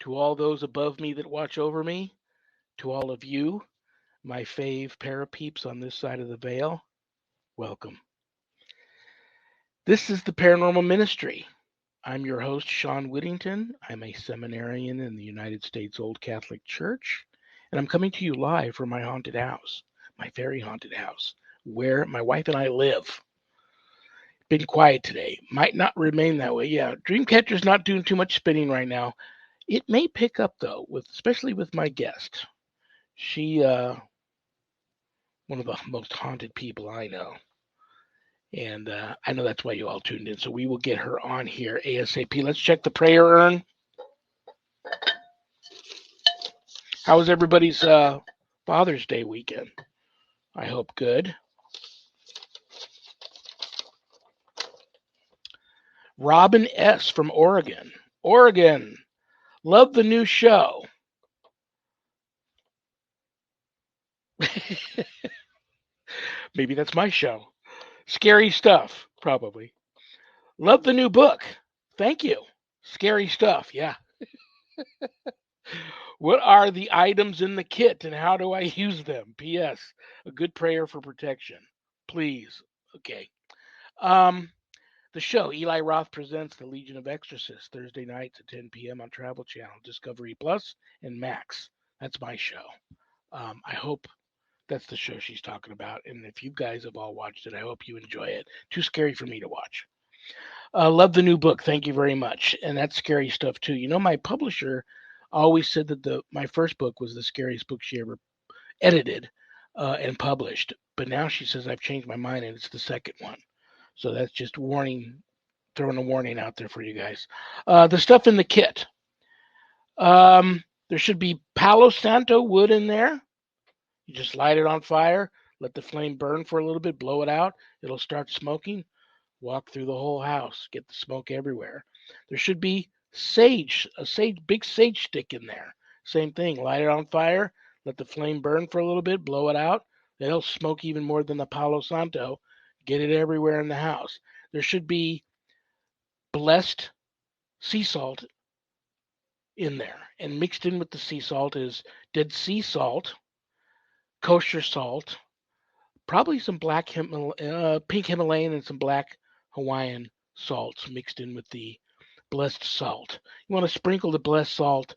To all those above me that watch over me, to all of you, my fave parapeeps on this side of the veil, welcome. This is the Paranormal Ministry. I'm your host, Shawn Whittington. I'm a seminarian in the United States Old Catholic Church, and I'm coming to you live from my haunted house, my very haunted house, where my wife and I live. Been quiet today. Might not remain that way. Yeah, Dreamcatcher's not doing too much spinning right now. It may pick up though, especially with my guest. She one of the most haunted people I know. And I know that's why you all tuned in. So we will get her on here ASAP. Let's check the prayer urn. How was everybody's Father's Day weekend? I hope good. Robin S. from Oregon. Oregon. Love the new show. Maybe that's my show. Scary stuff, probably. Love the new book. Thank you. Scary stuff, yeah. What are the items in the kit and how do I use them? P.S. A good prayer for protection. Please. Okay. Um, the show, Eli Roth presents The Legion of Exorcists, Thursday nights at 10 p.m. on Travel Channel, Discovery Plus, and Max. That's my show. I hope that's the show she's talking about. And if you guys have all watched it, I hope you enjoy it. Too scary for me to watch. Love the new book. Thank you very much. And that's scary stuff too. You know, my publisher always said that my first book was the scariest book she ever edited and published. But now she says I've changed my mind and it's the second one. So that's just throwing a warning out there for you guys. The stuff in the kit. There should be Palo Santo wood in there. You just light it on fire, let the flame burn for a little bit, blow it out. It'll start smoking. Walk through the whole house, get the smoke everywhere. There should be big sage stick in there. Same thing, light it on fire, let the flame burn for a little bit, blow it out. It'll smoke even more than the Palo Santo. Get it everywhere in the house. There should be blessed sea salt in there. And mixed in with the sea salt is Dead Sea salt, kosher salt, probably some pink Himalayan and some black Hawaiian salts mixed in with the blessed salt. You want to sprinkle the blessed salt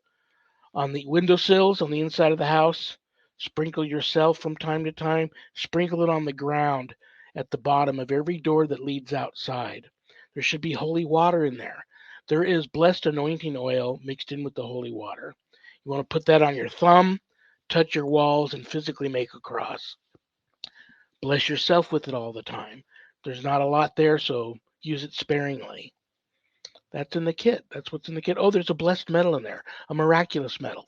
on the windowsills on the inside of the house. Sprinkle yourself from time to time. Sprinkle it on the ground at the bottom of every door that leads outside. There should be holy water in there. There is blessed anointing oil mixed in with the holy water. You want to put that on your thumb, touch your walls, and physically make a cross. Bless yourself with it all the time. There's not a lot there, so use it sparingly. That's in the kit. That's what's in the kit. Oh, there's a blessed metal in there, a miraculous metal.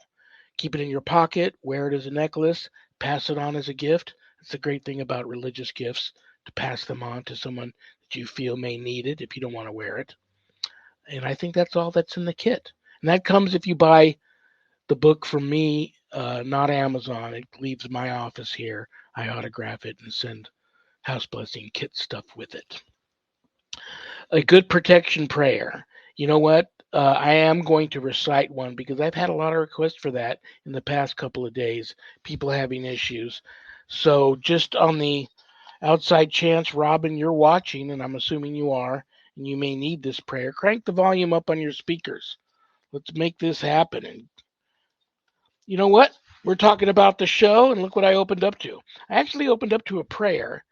Keep it in your pocket, wear it as a necklace, pass it on as a gift. That's the great thing about religious gifts, to pass them on to someone that you feel may need it if you don't want to wear it. And I think that's all that's in the kit. And that comes if you buy the book from me, not Amazon. It leaves my office here. I autograph it and send house blessing kit stuff with it. A good protection prayer. You know what? I am going to recite one because I've had a lot of requests for that in the past couple of days, people having issues. So, just on the outside chance, Robin, you're watching, and I'm assuming you are, and you may need this prayer, crank the volume up on your speakers. Let's make this happen. And you know what? We're talking about the show, and look what I opened up to. I actually opened up to a prayer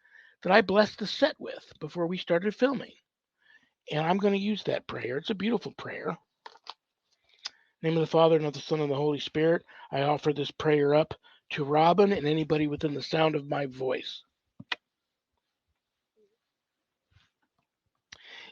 that I blessed the set with before we started filming. And I'm going to use that prayer. It's a beautiful prayer. In the name of the Father, and of the Son, and of the Holy Spirit, I offer this prayer up to Robin and anybody within the sound of my voice.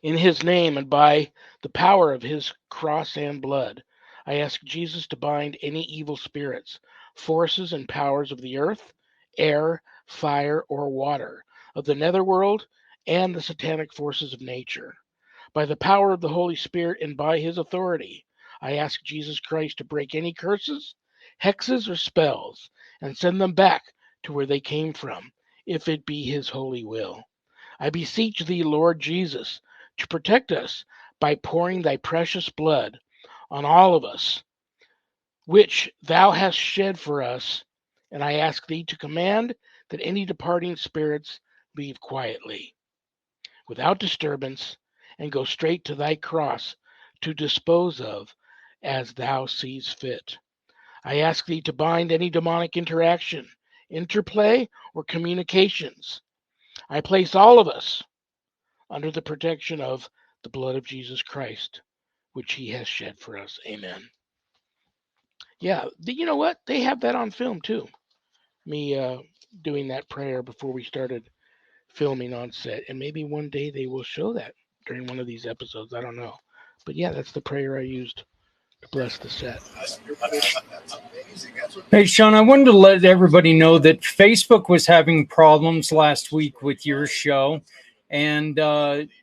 In his name and by the power of his cross and blood, I ask Jesus to bind any evil spirits, forces, and powers of the earth, air, fire, or water, of the netherworld, and the satanic forces of nature. By the power of the Holy Spirit and by his authority, I ask Jesus Christ to break any curses, hexes, or spells, and send them back to where they came from, if it be his holy will. I beseech thee, Lord Jesus, to protect us by pouring thy precious blood on all of us, which thou hast shed for us, and I ask thee to command that any departing spirits leave quietly, without disturbance, and go straight to thy cross to dispose of as thou seest fit. I ask thee to bind any demonic interaction, interplay, or communications. I place all of us under the protection of the blood of Jesus Christ, which he has shed for us. Amen. Yeah, you know what? They have that on film too. Me doing that prayer before we started filming on set. And maybe one day they will show that during one of these episodes. I don't know. But yeah, that's the prayer I used to bless the set. Hey, Shawn, I wanted to let everybody know that Facebook was having problems last week with your show. And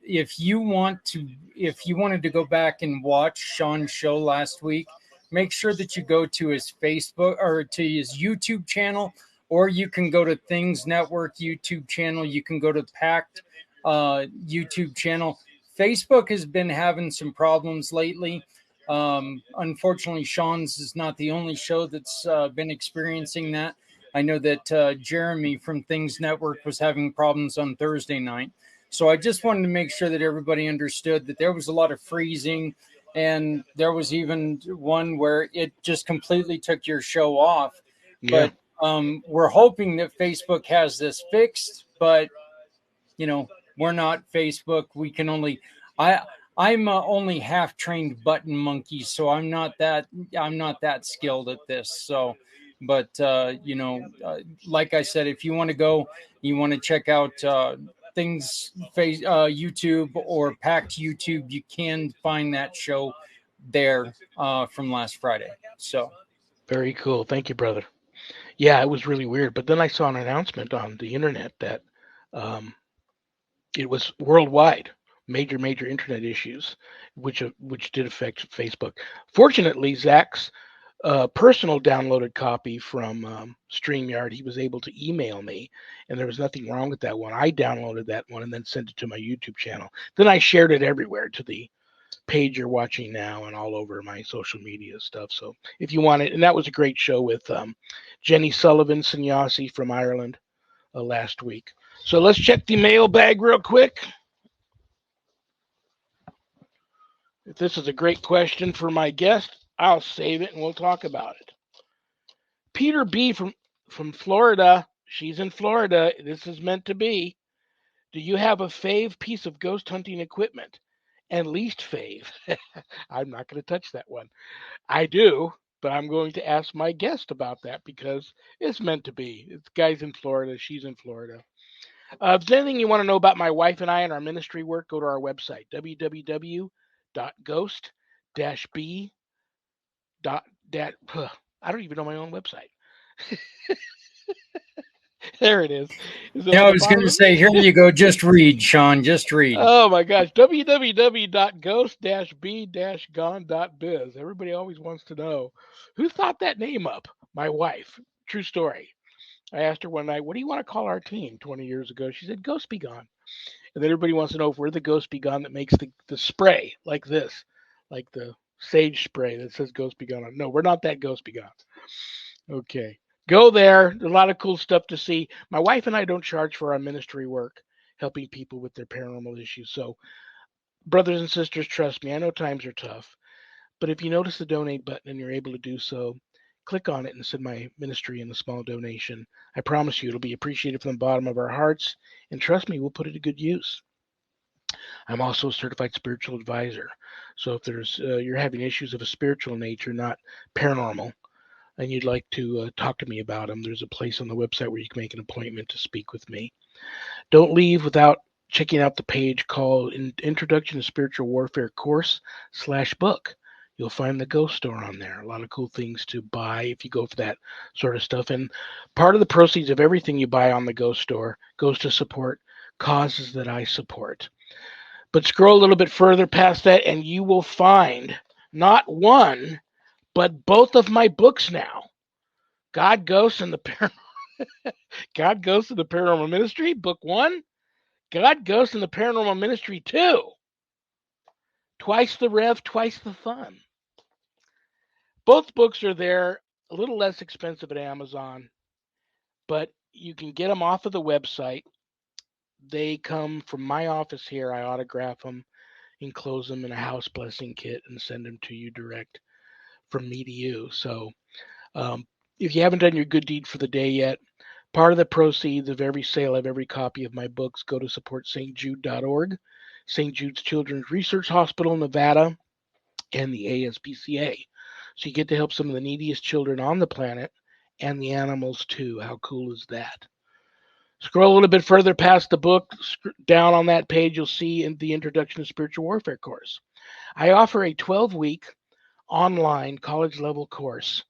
if you wanted to go back and watch Shawn's show last week, make sure that you go to his Facebook or to his YouTube channel, or you can go to Things Network YouTube channel. You can go to Pact YouTube channel. Facebook has been having some problems lately. Unfortunately, Shawn's is not the only show that's been experiencing that. I know that Jeremy from Things Network was having problems on Thursday night. So I just wanted to make sure that everybody understood that there was a lot of freezing, and there was even one where it just completely took your show off. Yeah. But we're hoping that Facebook has this fixed, but we're not Facebook. We can only I'm only half trained button monkey, so I'm not that skilled at this. So, but like I said, if you want to go, you want to check out Things YouTube or Packed YouTube, you can find that show there from last Friday. So very cool. Thank you, brother. Yeah, it was really weird. But then I saw an announcement on the internet that it was worldwide, major internet issues, which did affect Facebook. Fortunately, Zach's personal downloaded copy from StreamYard, he was able to email me, and there was nothing wrong with that one. I downloaded that one and then sent it to my YouTube channel. Then I shared it everywhere to the page you're watching now and all over my social media stuff. So if you want it, and that was a great show with Jenny Sullivan Sannyasi from Ireland last week. So let's check the mailbag real quick. If this is a great question for my guest, I'll save it and we'll talk about it. Peter B. from Florida. She's in Florida. This is meant to be. Do you have a fave piece of ghost hunting equipment? And least fave? I'm not going to touch that one. I do, but I'm going to ask my guest about that because it's meant to be. It's guy's in Florida. She's in Florida. If there's anything you want to know about my wife and I and our ministry work, go to our website, www.ghost-b. I don't even know my own website. There it is. I was going to say, here you go. Just read, Shawn. Just read. Oh my gosh. www.ghost-b-gone.biz. Everybody always wants to know who thought that name up. My wife. True story. I asked her one night, what do you want to call our team 20 years ago? She said, Ghost Be Gone. And then everybody wants to know if we're the Ghost Be Gone that makes the spray like this, like the sage spray that says Ghost Be Gone on. No, we're not that Ghost Be Gone. Okay. Go there. There's a lot of cool stuff to see. My wife and I don't charge for our ministry work, helping people with their paranormal issues. So, brothers and sisters, trust me, I know times are tough. But if you notice the donate button and you're able to do so, click on it and send my ministry in a small donation. I promise you it'll be appreciated from the bottom of our hearts. And trust me, we'll put it to good use. I'm also a certified spiritual advisor. So if you're having issues of a spiritual nature, not paranormal, and you'd like to talk to me about them, there's a place on the website where you can make an appointment to speak with me. Don't leave without checking out the page called Introduction to Spiritual Warfare Course/book. You'll find the ghost store on there. A lot of cool things to buy if you go for that sort of stuff. And part of the proceeds of everything you buy on the ghost store goes to support causes that I support. But scroll a little bit further past that and you will find not one, but both of my books now. God, Ghosts, and the Paranormal Ministry, Book 1. God, Ghosts, and the Paranormal Ministry 2. Twice the rev, twice the fun. Both books are there, a little less expensive at Amazon, but you can get them off of the website. They come from my office here. I autograph them, enclose them in a house blessing kit, and send them to you direct from me to you. So um, if you haven't done your good deed for the day yet, part of the proceeds of every sale of every copy of my books go to support stjude.org, St. Jude's Children's Research Hospital, Nevada, and the ASPCA. So you get to help some of the neediest children on the planet and the animals too. How cool is that? Scroll a little bit further past the book, down on that page, you'll see in the Introduction to Spiritual Warfare course. I offer a 12-week online college level course,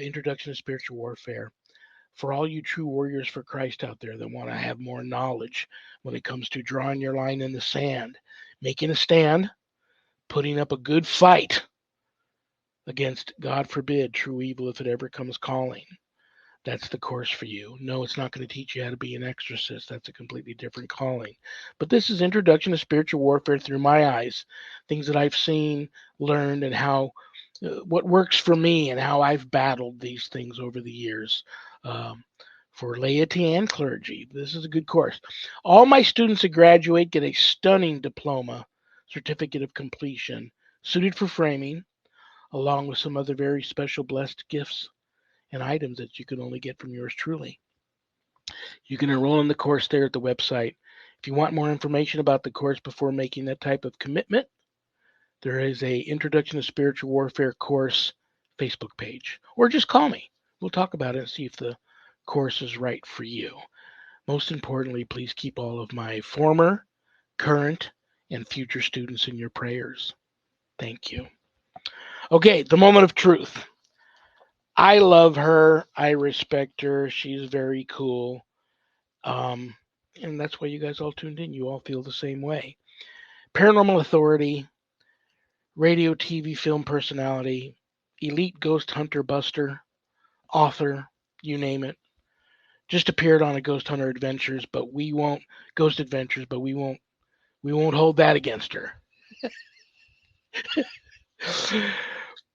Introduction to Spiritual Warfare, for all you true warriors for Christ out there that want to have more knowledge when it comes to drawing your line in the sand, making a stand, putting up a good fight against, God forbid, true evil if it ever comes calling. That's the course for you. No, it's not going to teach you how to be an exorcist. That's a completely different calling. But this is Introduction to Spiritual Warfare through my eyes, things that I've seen, learned, and how what works for me and how I've battled these things over the years. For laity and clergy, this is a good course. All my students that graduate get a stunning diploma, certificate of completion, suited for framing, along with some other very special blessed gifts and items that you can only get from yours truly. You can enroll in the course there at the website. If you want more information about the course before making that type of commitment, there is a Introduction to Spiritual Warfare course Facebook page, or just call me. We'll talk about it and see if the course is right for you. Most importantly, please keep all of my former, current, and future students in your prayers. Thank you. Okay, the moment of truth. I love her. I respect her. She's very cool. Um, and that's why you guys all tuned in. You all feel the same way. Paranormal authority, radio, TV, film personality, elite ghost hunter buster, author, you name it. Just appeared on a Ghost Hunter Adventures, but we won't Ghost Adventures, but we won't hold that against her.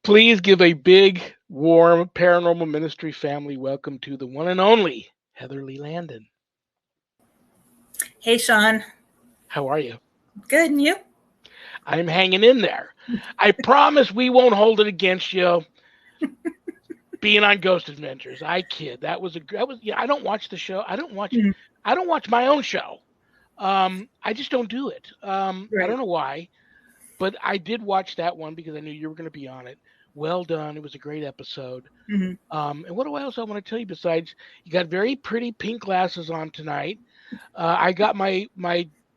Please give a big, warm paranormal ministry family welcome to the one and only Heather Lee Landon. Hey, Shawn. How are you? Good, and you? I'm hanging in there. I promise we won't hold it against you being on Ghost Adventures. I kid. That was yeah, I don't watch the show. I don't watch my own show. I just don't do it. I don't know why, but I did watch that one because I knew you were going to be on it. Well done. It was a great episode. Mm-hmm. And what else I want to tell you besides you got very pretty pink glasses on tonight. I got my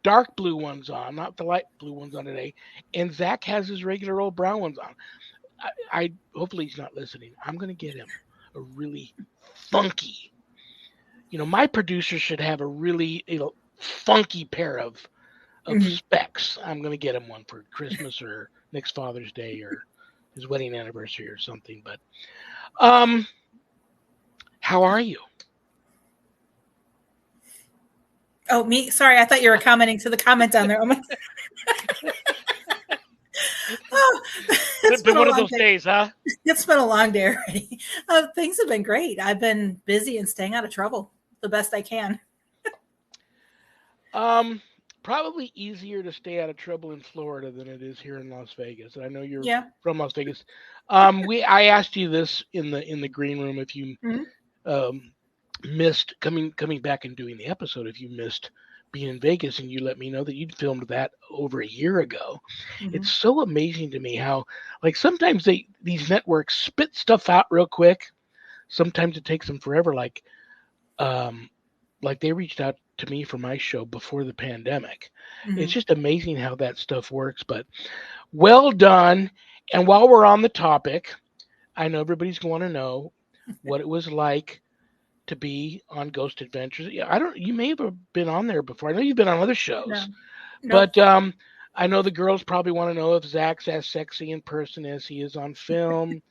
dark blue ones on, not the light blue ones on today. And Zach has his regular old brown ones on. I hopefully he's not listening. I'm going to get him a really funky. My producer should have a really funky pair of specs. I'm going to get him one for Christmas or next Father's Day or his wedding anniversary or something. But how are you? Oh, me? Sorry, I thought you were commenting to the comment on there. It's been one of those days, huh? It's been a long day already. Things have been great. I've been busy and staying out of trouble the best I can. Probably easier to stay out of trouble in Florida than it is here in Las Vegas. And I know you're from Las Vegas. I asked you this in the green room if you missed coming back and doing the episode, if you missed being in Vegas, and you let me know that you'd filmed that over a year ago. It's so amazing to me how sometimes these networks spit stuff out real quick. Sometimes it takes them forever. Like they reached out to me for my show before the pandemic. It's just amazing how that stuff works. But well done. And while we're on the topic, I know everybody's going to know what it was like to be on Ghost Adventures. Yeah, you may have been on there before. I know you've been on other shows, but I know the girls probably want to know if Zach's as sexy in person as he is on film.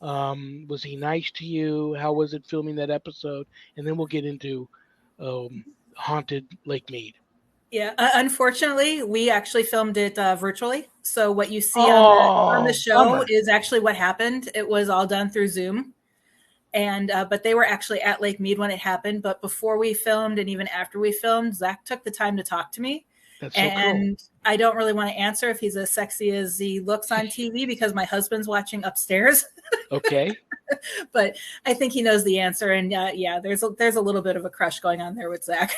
Was he nice to you? How was it filming that episode? And then we'll get into Haunted Lake Mead. Yeah, unfortunately, we actually filmed it virtually. So what you see on the Oh, show bummer. is actually what happened. It was all done through Zoom, and but they were actually at Lake Mead when it happened. But before we filmed, and even after we filmed, Zach took the time to talk to me, That's so cool. and I don't really want to answer if he's as sexy as he looks on TV because my husband's watching upstairs. Okay. But I think he knows the answer, and yeah, there's a little bit of a crush going on there with Zach.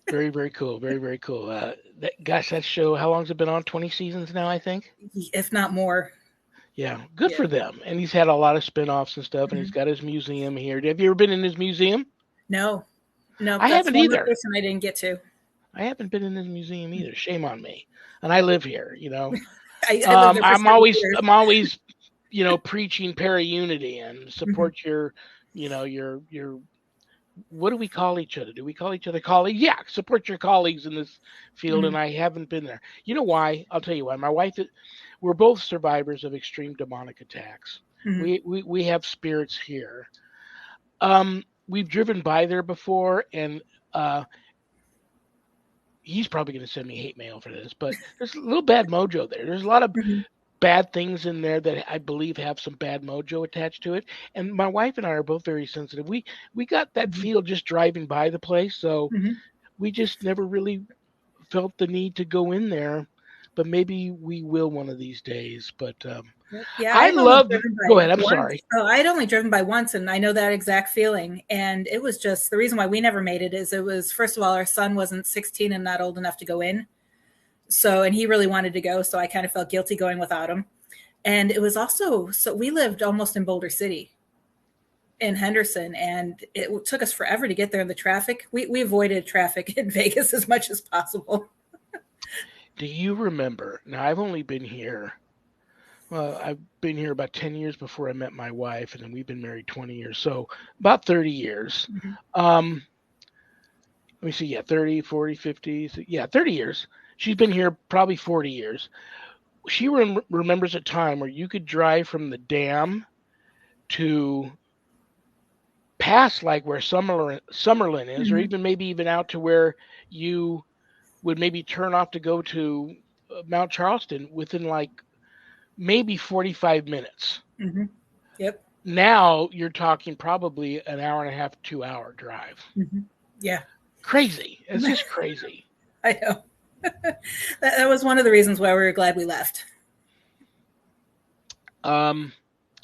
Very, very cool. Very, very cool. Gosh, that show, how long's it been on? 20 seasons now, I think. If not more. Yeah, good Yeah. for them. And he's had a lot of spin-offs and stuff, and he's Mhm. got his museum here. Have you ever been in his museum? No, no, I that's haven't one either. location I didn't get to. I haven't been in his museum either. Shame on me. And I live here, you know. I lived there for 7 years. I'm always, preaching para-unity and Mhm. support your, your what do we call each other? Do we call each other colleagues? Yeah, support your colleagues in this field, and Mhm. I haven't been there. You know why? I'll tell you why. My wife, we're both survivors of extreme demonic attacks. Mhm. We have spirits here. We've driven by there before, and uh, he's probably going to send me hate mail for this, but there's a little bad mojo there. There's a lot of Mhm. bad things in there that I believe have some bad mojo attached to it. And my wife and I are both very sensitive. We got that Mhm. feel just driving by the place, so Mhm. we just never really felt the need to go in there. But maybe we will one of these days. But Yep. Yeah, I I'd only love. driven Go by ahead. I'm once. sorry. Oh, I'd only driven by once, and I know that exact feeling. And it was just the reason why we never made it is it was first of all our son wasn't 16 and not old enough to go in. So, and he really wanted to go, so I kind of felt guilty going without him. And it was also so we lived almost in Boulder City in Henderson, and it took us forever to get there in the traffic. We avoided traffic in Vegas as much as possible. Do you remember? Now I've only been here. Well, I've been here about 10 years before I met my wife, and then we've been married 20 years, so about 30 years. Mhm. Um, Let me see. Yeah, 30, 40, 50. So yeah, 30 years. She's been here probably 40 years. She remembers a time where you could drive from the dam to past like where Summerlin is, or Mhm. even maybe even out to where you would maybe turn off to go to Mount Charleston within like maybe 45 minutes. Mhm. Yep. Now you're talking probably an hour and a half, 2 hour drive. Mhm. Yeah. Crazy. It's just crazy. I know. That was one of the reasons why we were glad we left. Um,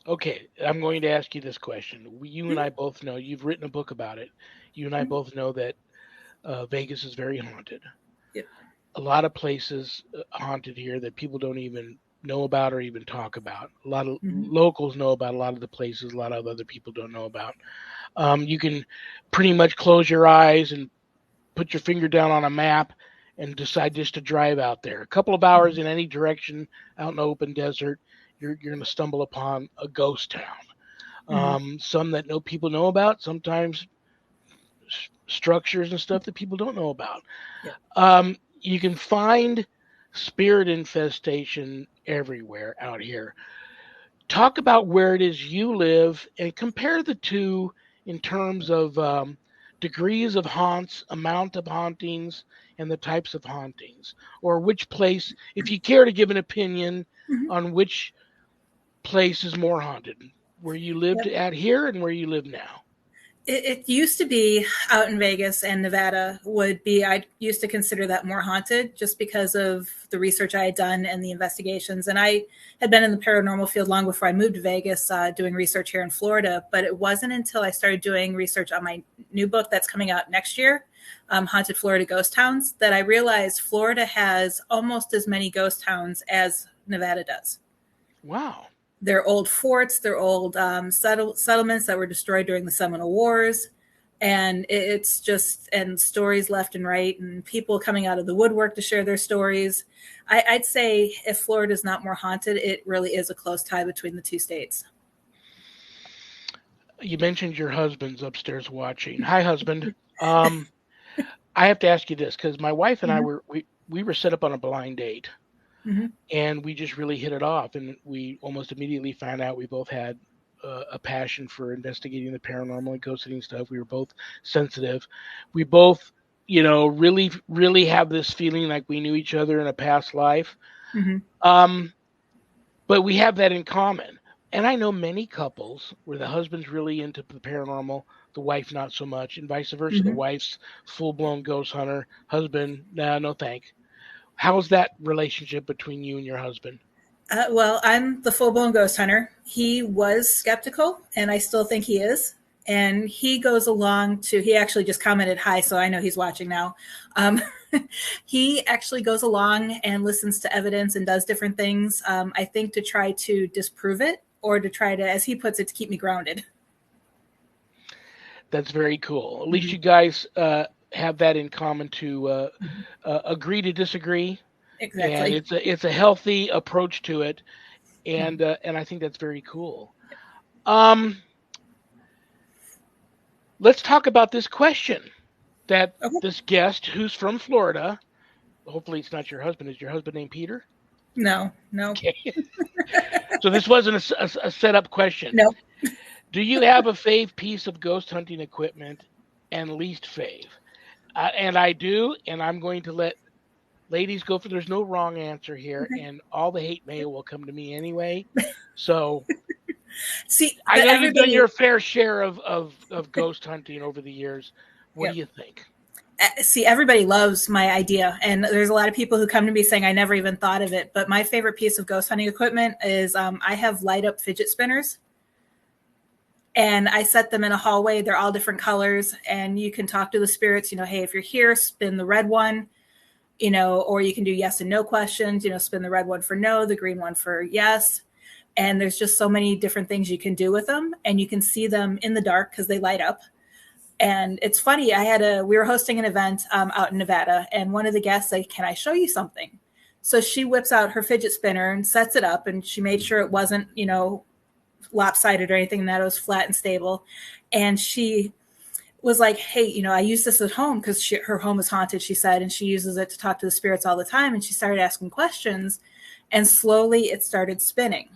okay, I'm going to ask you this question. You and Mhm. I both know you've written a book about it. You and I Mhm. both know that Vegas is very haunted. Yep. A lot of places haunted here that people don't even know about or even talk about. A lot of Mhm. locals know about a lot of the places. A lot of other people don't know about. You can pretty much close your eyes and put your finger down on a map and decide just to drive out there. A couple of hours Mhm. in any direction out in the open desert, you're going to stumble upon a ghost town. Mhm. Some that people know about, sometimes structures and stuff that people don't know about. Yep. You can find spirit infestation everywhere out here. Talk about where it is you live and compare the two in terms of degrees of haunts, amount of hauntings, and the types of hauntings, or which place, if you care to give an opinion Mhm. on which place is more haunted, where you lived Yep. at here and where you live now. It used to be out in Vegas and Nevada would be, I used to consider that more haunted just because of the research I had done and the investigations. And I had been in the paranormal field long before I moved to Vegas doing research here in Florida. But it wasn't until I started doing research on my new book that's coming out next year, Haunted Florida Ghost Towns, that I realized Florida has almost as many ghost towns as Nevada does. Wow. They're old forts, they're old settlements that were destroyed during the Seminole Wars. And it's just, and stories left and right, and people coming out of the woodwork to share their stories. I'd say if Florida's not more haunted, it really is a close tie between the two states. You mentioned your husband's upstairs watching. Hi, husband. Um, I have to ask you this because my wife and I Mm-hmm. we were set up on a blind date, Mm-hmm. and we just really hit it off, and we almost immediately found out we both had a passion for investigating the paranormal and ghost hunting stuff. We were both sensitive. We both really, really have this feeling like we knew each other in a past life. Mm-hmm. But we have that in common. And I know many couples where the husband's really into the paranormal, the wife not so much, and vice versa. The Mm-hmm. wife's full blown ghost hunter, husband, nah, no thank. How's that relationship between you and your husband? Well, I'm the full blown ghost hunter. He was skeptical, and I still think he is. And he goes along to, he actually just commented hi, so I know he's watching now. Um, he actually goes along and listens to evidence and does different things, I think to try to disprove it or to try to, as he puts it, to keep me grounded. That's very cool. At least Mm-hmm. you guys have that in common to agree to disagree, and Exactly. it's a healthy approach to it, and I think that's very cool. Um, let's talk about this question that Okay. this guest, who's from Florida, hopefully it's not your husband. Is your husband named Peter? No, no, Okay, so this wasn't a setup question. no. Do you have a fave piece of ghost hunting equipment and least fave? And I do, and I'm going to let ladies go for. There's no wrong answer here, Okay. and all the hate mail will come to me anyway. So See, I but know you've done everybody, your fair share of ghost hunting over the years. What yeah. do you think? See, everybody loves my idea, and there's a lot of people who come to me saying I never even thought of it. But my favorite piece of ghost hunting equipment is I have light up fidget spinners, and I set them in a hallway. They're all different colors, and you can talk to the spirits. Hey, if you're here, spin the red one. Or you can do yes and no questions. Spin the red one for no, the green one for yes. And there's just so many different things you can do with them, and you can see them in the dark because they light up. And it's funny. We were hosting an event out in Nevada, and one of the guests said, "Can I show you something?" So she whips out her fidget spinner and sets it up, and she made sure it wasn't, lopsided or anything, that it was flat and stable. And she was like, "Hey, I use this at home because her home is haunted," she said, and she uses it to talk to the spirits all the time. And she started asking questions, and slowly it started spinning.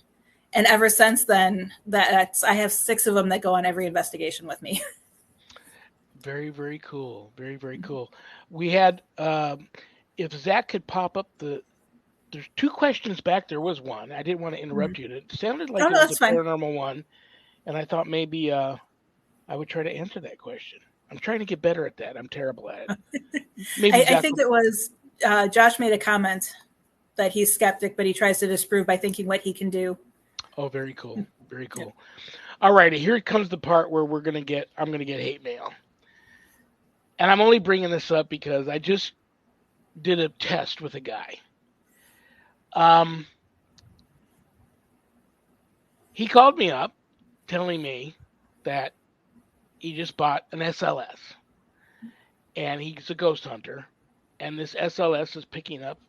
And ever since then, I have 6 of them that go on every investigation with me. Very, very cool. Very, very cool. We had, if Zach could pop up there's 2 questions back. There was one. I didn't want to interrupt you. It sounded Oh like it no, was a that's fine. paranormal one, and I thought maybe I would try to answer that question. I'm trying to get better at that. I'm terrible at it. Maybe I Zach. think it was Josh made a comment that he's skeptic, but he tries to disprove by thinking what he can do. Oh, very cool. Very cool. All righty, here comes the part where I'm gonna get hate mail. And I'm only bringing this up because I just did a test with a guy. Um, he called me up telling me that he just bought an SLS and he's a ghost hunter. And this SLS is picking up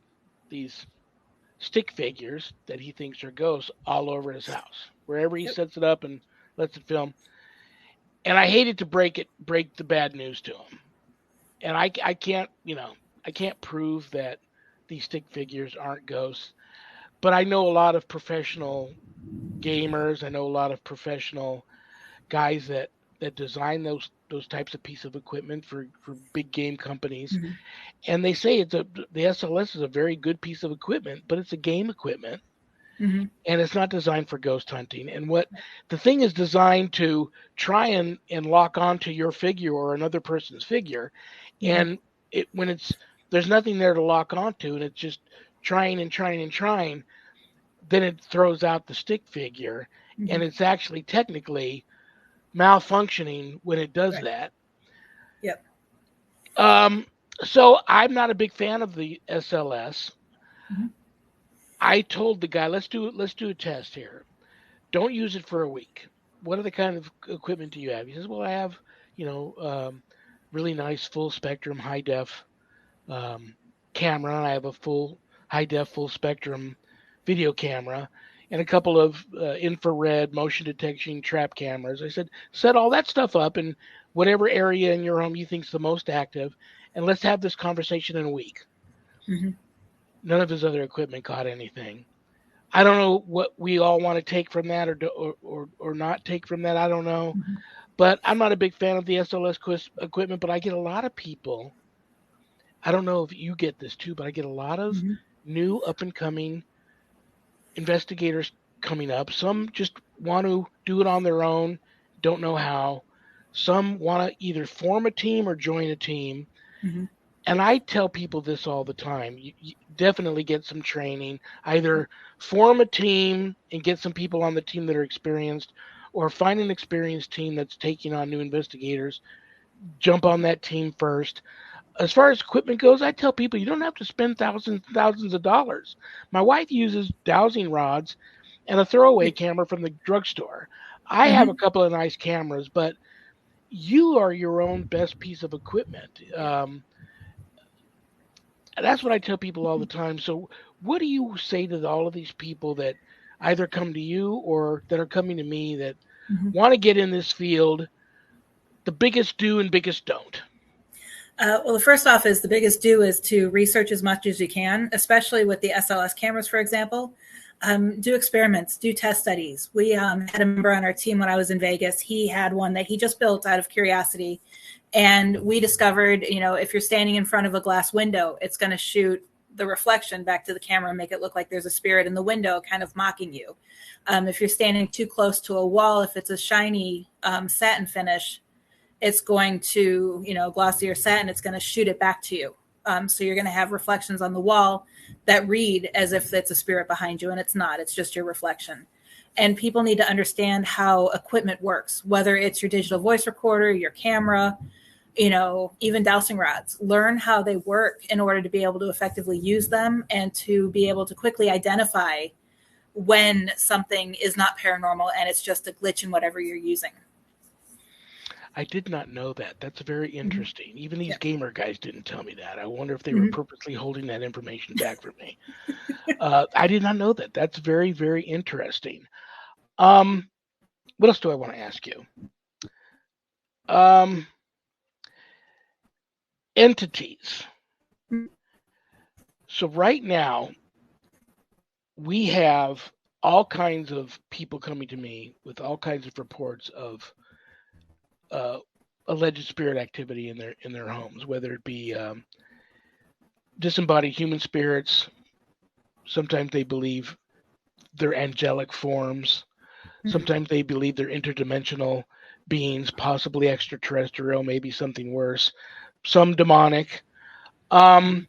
these stick figures that he thinks are ghosts all over his house, wherever he Yep. sets it up and lets it film. And I hated to break the bad news to him. And I can't, I can't prove that these stick figures aren't ghosts. But I know a lot of professional gamers. I know a lot of professional guys that design those types of piece of equipment for big game companies, Mm-hmm. and they say the SLS is a very good piece of equipment, but it's a game equipment, Mm-hmm. and it's not designed for ghost hunting. And what the thing is designed to try and lock onto your figure or another person's figure, Mm-hmm. and when it's there's nothing there to lock onto, and it's just trying and trying and trying, then it throws out the stick figure, Mm-hmm. and it's actually technically malfunctioning when it does Right. that. Yep. So I'm not a big fan of the SLS. Mm-hmm. I told the guy, let's do a test here. Don't use it for a week. What other kind of equipment do you have? He says, well, I have, really nice full spectrum high def um, camera. I have a full high def full spectrum video camera and a couple of infrared motion detection trap cameras. I said, set all that stuff up in whatever area in your home you think's the most active, and let's have this conversation in a week. Mm-hmm. None of his other equipment caught anything. I don't know what we all want to take from that or not take from that. I don't know. Mm-hmm. But I'm not a big fan of the SLS equipment, but I get a lot of people I don't know if you get this too, but I get a lot of Mm-hmm. new up and coming investigators coming up. Some just want to do it on their own, don't know how. Some want to either form a team or join a team. Mm-hmm. And I tell people this all the time. You definitely get some training. Either form a team and get some people on the team that are experienced, or find an experienced team that's taking on new investigators. Jump on that team first. As far as equipment goes, I tell people you don't have to spend thousands of dollars. My wife uses dowsing rods and a throwaway camera from the drugstore. I have a Mm-hmm. couple of nice cameras, but you are your own best piece of equipment. That's what I tell people all the time. So, what do you say to all of these people that either come to you or that are coming to me that Mm-hmm. want to get in this field? The biggest do and biggest don't. Well, the first off is the biggest do is to research as much as you can, especially with the SLS cameras, for example. Do experiments, do test studies. We had a member on our team when I was in Vegas. He had one that he just built out of curiosity. And we discovered, if you're standing in front of a glass window, it's going to shoot the reflection back to the camera and make it look like there's a spirit in the window kind of mocking you. If you're standing too close to a wall, if it's a shiny satin finish, it's going to, glossier satin, it's going to shoot it back to you. So you're going to have reflections on the wall that read as if it's a spirit behind you, and it's not. It's just your reflection. And people need to understand how equipment works, whether it's your digital voice recorder, your camera, even dowsing rods. Learn how they work in order to be able to effectively use them and to be able to quickly identify when something is not paranormal and it's just a glitch in whatever you're using. I did not know that. That's very Mm-hmm. interesting. Even these Yeah. gamer guys didn't tell me that. I wonder if they were Mm-hmm. purposely holding that information back from me. I did not know that. That's very, very interesting. Um, what else do I want to ask you? Um, entities. So right now we have all kinds of people coming to me with all kinds of reports of uh, alleged spirit activity in their homes, whether it be disembodied human spirits. Sometimes they believe they're angelic forms. Sometimes they believe they're interdimensional beings, possibly extraterrestrial, maybe something worse. Some demonic. Um,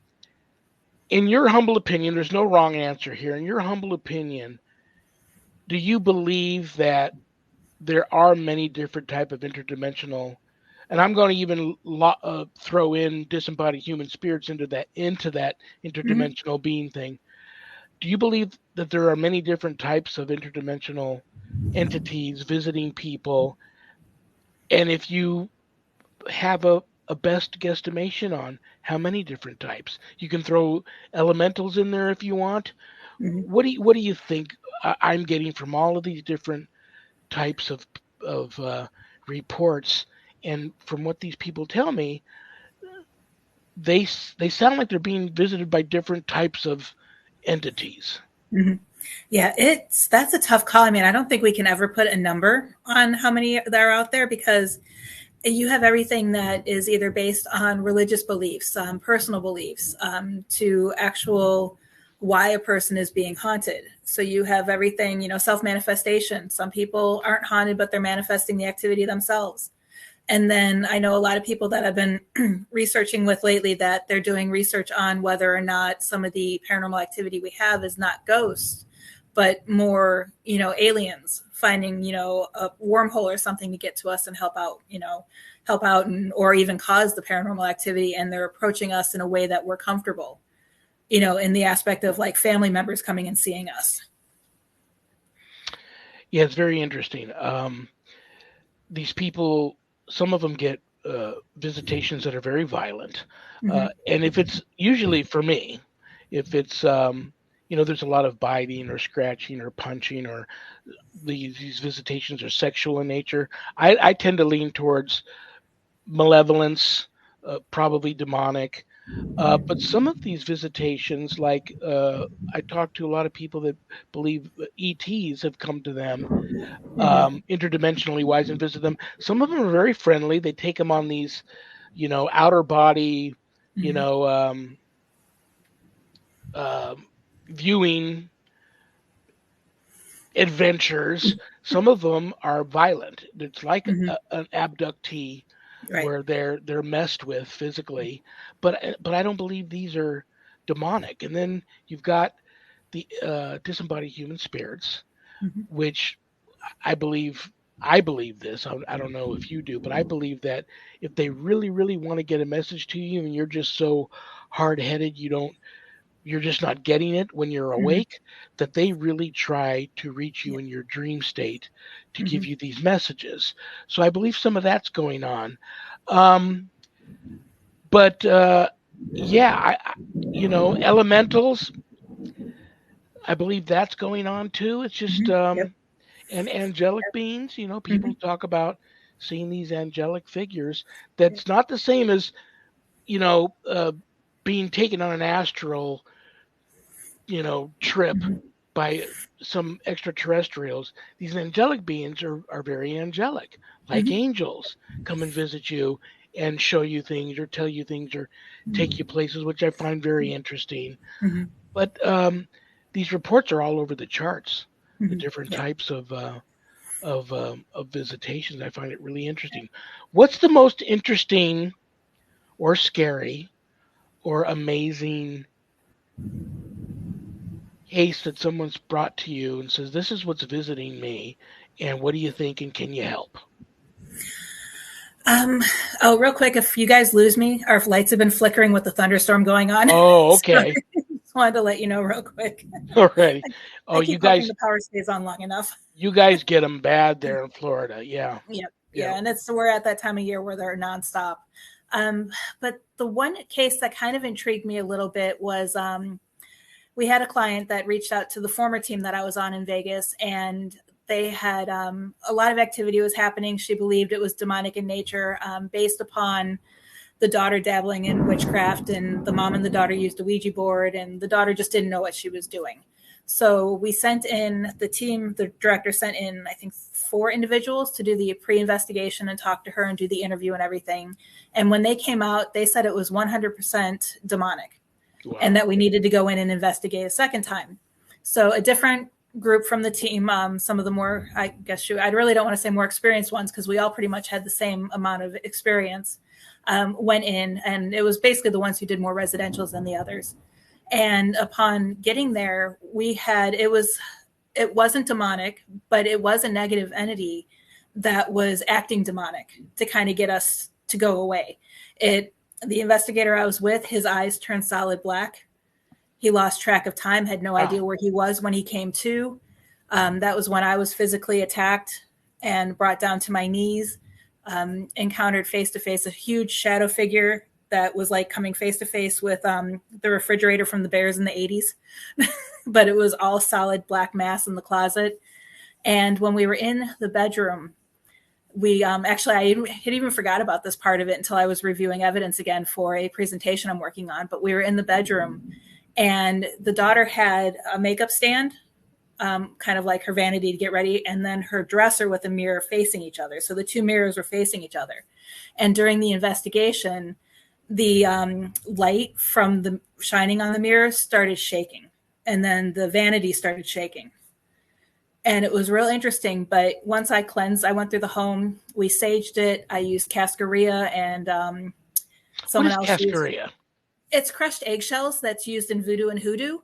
in your humble opinion, there's no wrong answer here. In your humble opinion, do you believe that there are many different type of interdimensional, and I'm going to even throw in disembodied human spirits into that Mm-hmm. interdimensional being thing? Do you believe that there are many different types of interdimensional entities visiting people? And if you have a best guesstimation on how many different types, you can throw elementals in there if you want. Mm-hmm. What do you think I'm getting from all of these different types of reports? And from what these people tell me, they sound like they're being visited by different types of entities. Mm-hmm. Yeah, that's a tough call. I mean, I don't think we can ever put a number on how many there are out there because you have everything that is either based on religious beliefs, personal beliefs, to actual why a person is being haunted. So you have everything, self-manifestation. Some people aren't haunted, but they're manifesting the activity themselves. And then I know a lot of people that I've been researching with lately that they're doing research on whether or not some of the paranormal activity we have is not ghosts, but more, aliens finding, a wormhole or something to get to us and help out or even cause the paranormal activity. And they're approaching us in a way that we're comfortable, in the aspect of like family members coming and seeing us. Yeah, it's very interesting. These people, some of them get visitations that are very violent, Mm-hmm. and if it's usually for me, if it's there's a lot of biting or scratching or punching or these visitations are sexual in nature. I tend to lean towards malevolence, probably demonic. But some of these visitations, like I talked to a lot of people that believe ETs have come to them Mm-hmm. interdimensionally wise and visit them. Some of them are very friendly. They take them on these, outer body you know, viewing adventures. Some of them are violent. It's like an abductee Right. where they're messed with physically, but I don't believe these are demonic. And then you've got the disembodied human spirits, which I believe. I believe this. I don't know if you do, but I believe that if they really, really want to get a message to you, and you're just so hard-headed, you're just not getting it when you're awake, that they really try to reach you in your dream state to give you these messages. So I believe some of that's going on. But yeah, elementals, I believe that's going on too. It's just Yep. and angelic beings, people Mhm. talk about seeing these angelic figures. That's not the same as, you know, uh, being taken on an astral, trip by some extraterrestrials. These angelic beings are very angelic, like Mhm. angels come and visit you and show you things or tell you things or take you places, which I find very interesting. Mhm. But these reports are all over the charts, the Mhm. different Yeah. types of visitations. I find it really interesting. What's the most interesting or scary or amazing case that someone's brought to you and says, "This is what's visiting me, and what do you think, and can you help?" Um, oh, real quick, if you guys lose me, our lights have been flickering with the thunderstorm going on. Oh, So okay. I just wanted to let you know real quick. Alrighty. I Oh, keep hoping the power stays on long enough. you guys get them bad there in Florida. Yeah. Yep. Yeah. Yeah. And we're at that time of year where they're nonstop. But the one case that kind of intrigued me a little bit was we had a client that reached out to the former team that I was on in Vegas, and they had a lot of activity was happening. She believed it was demonic in nature, based upon the daughter dabbling in witchcraft, and the mom and the daughter used a Ouija board, and the daughter just didn't know what she was doing. So we sent in the director sent in, I think, 4 individuals to do the pre-investigation and talk to her and do the interview and everything. And when they came out, they said it was 100% demonic and Wow. that we needed to go in and investigate a second time. So a different group from the team, some of the more, I guess I really don't want to say more experienced ones because we all pretty much had the same amount of experience, went in, and it was basically the ones who did more residentials than the others. And upon getting there, it wasn't demonic, but it was a negative entity that was acting demonic to kind of get us to go away. The investigator I was with, his eyes turned solid black. He lost track of time, had no Wow. idea where he was when he came to. That was when I was physically attacked and brought down to my knees. Encountered face to face a huge shadow figure that was like coming face to face with the refrigerator from the Bears in the 80s. But it was all solid black mass in the closet. And when we were in the bedroom, we actually, I had even forgot about this part of it until I was reviewing evidence again for a presentation I'm working on. But we were in the bedroom, and the daughter had a makeup stand, kind of like her vanity to get ready, and then her dresser with a mirror facing each other. So the 2 mirrors were facing each other. And during the investigation, the light from the shining on the mirror started shaking, and then the vanity started shaking. And it was real interesting. But once I cleansed, I went through the home, we saged it. I used cascarilla, and What someone is else used, cascaria? it's crushed eggshells that's used in voodoo and hoodoo.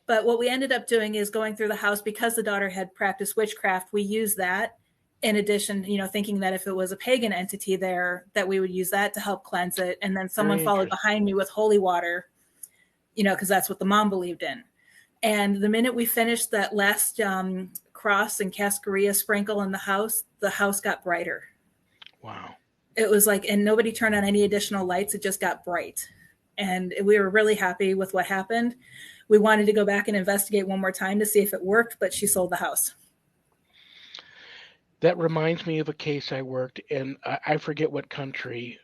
But what we ended up doing is going through the house because the daughter had practiced witchcraft. We used that in addition, thinking that if it was a pagan entity there, that we would use that to help cleanse it. And then someone Very followed interesting. behind me with holy water, because that's what the mom believed in. And the minute we finished that last cross and cascarilla sprinkle in the house got brighter. Wow. It was like, and nobody turned on any additional lights. It just got bright. And we were really happy with what happened. We wanted to go back and investigate one more time to see if it worked, but she sold the house. That reminds me of a case I worked in. I forget what country.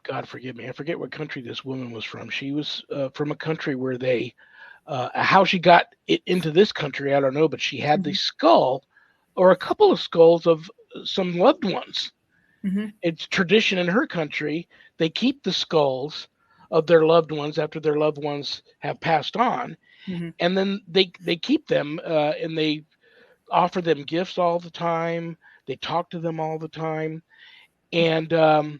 God forgive me. I forget what country this woman was from. She was from a country where they, how she got it into this country, I don't know, but she had the Mm-hmm. skull or a couple of skulls of some loved ones. Mm-hmm. It's tradition in her country. They keep the skulls of their loved ones after their loved ones have passed on, Mm-hmm. and then they keep them and they offer them gifts all the time. They talk to them all the time, and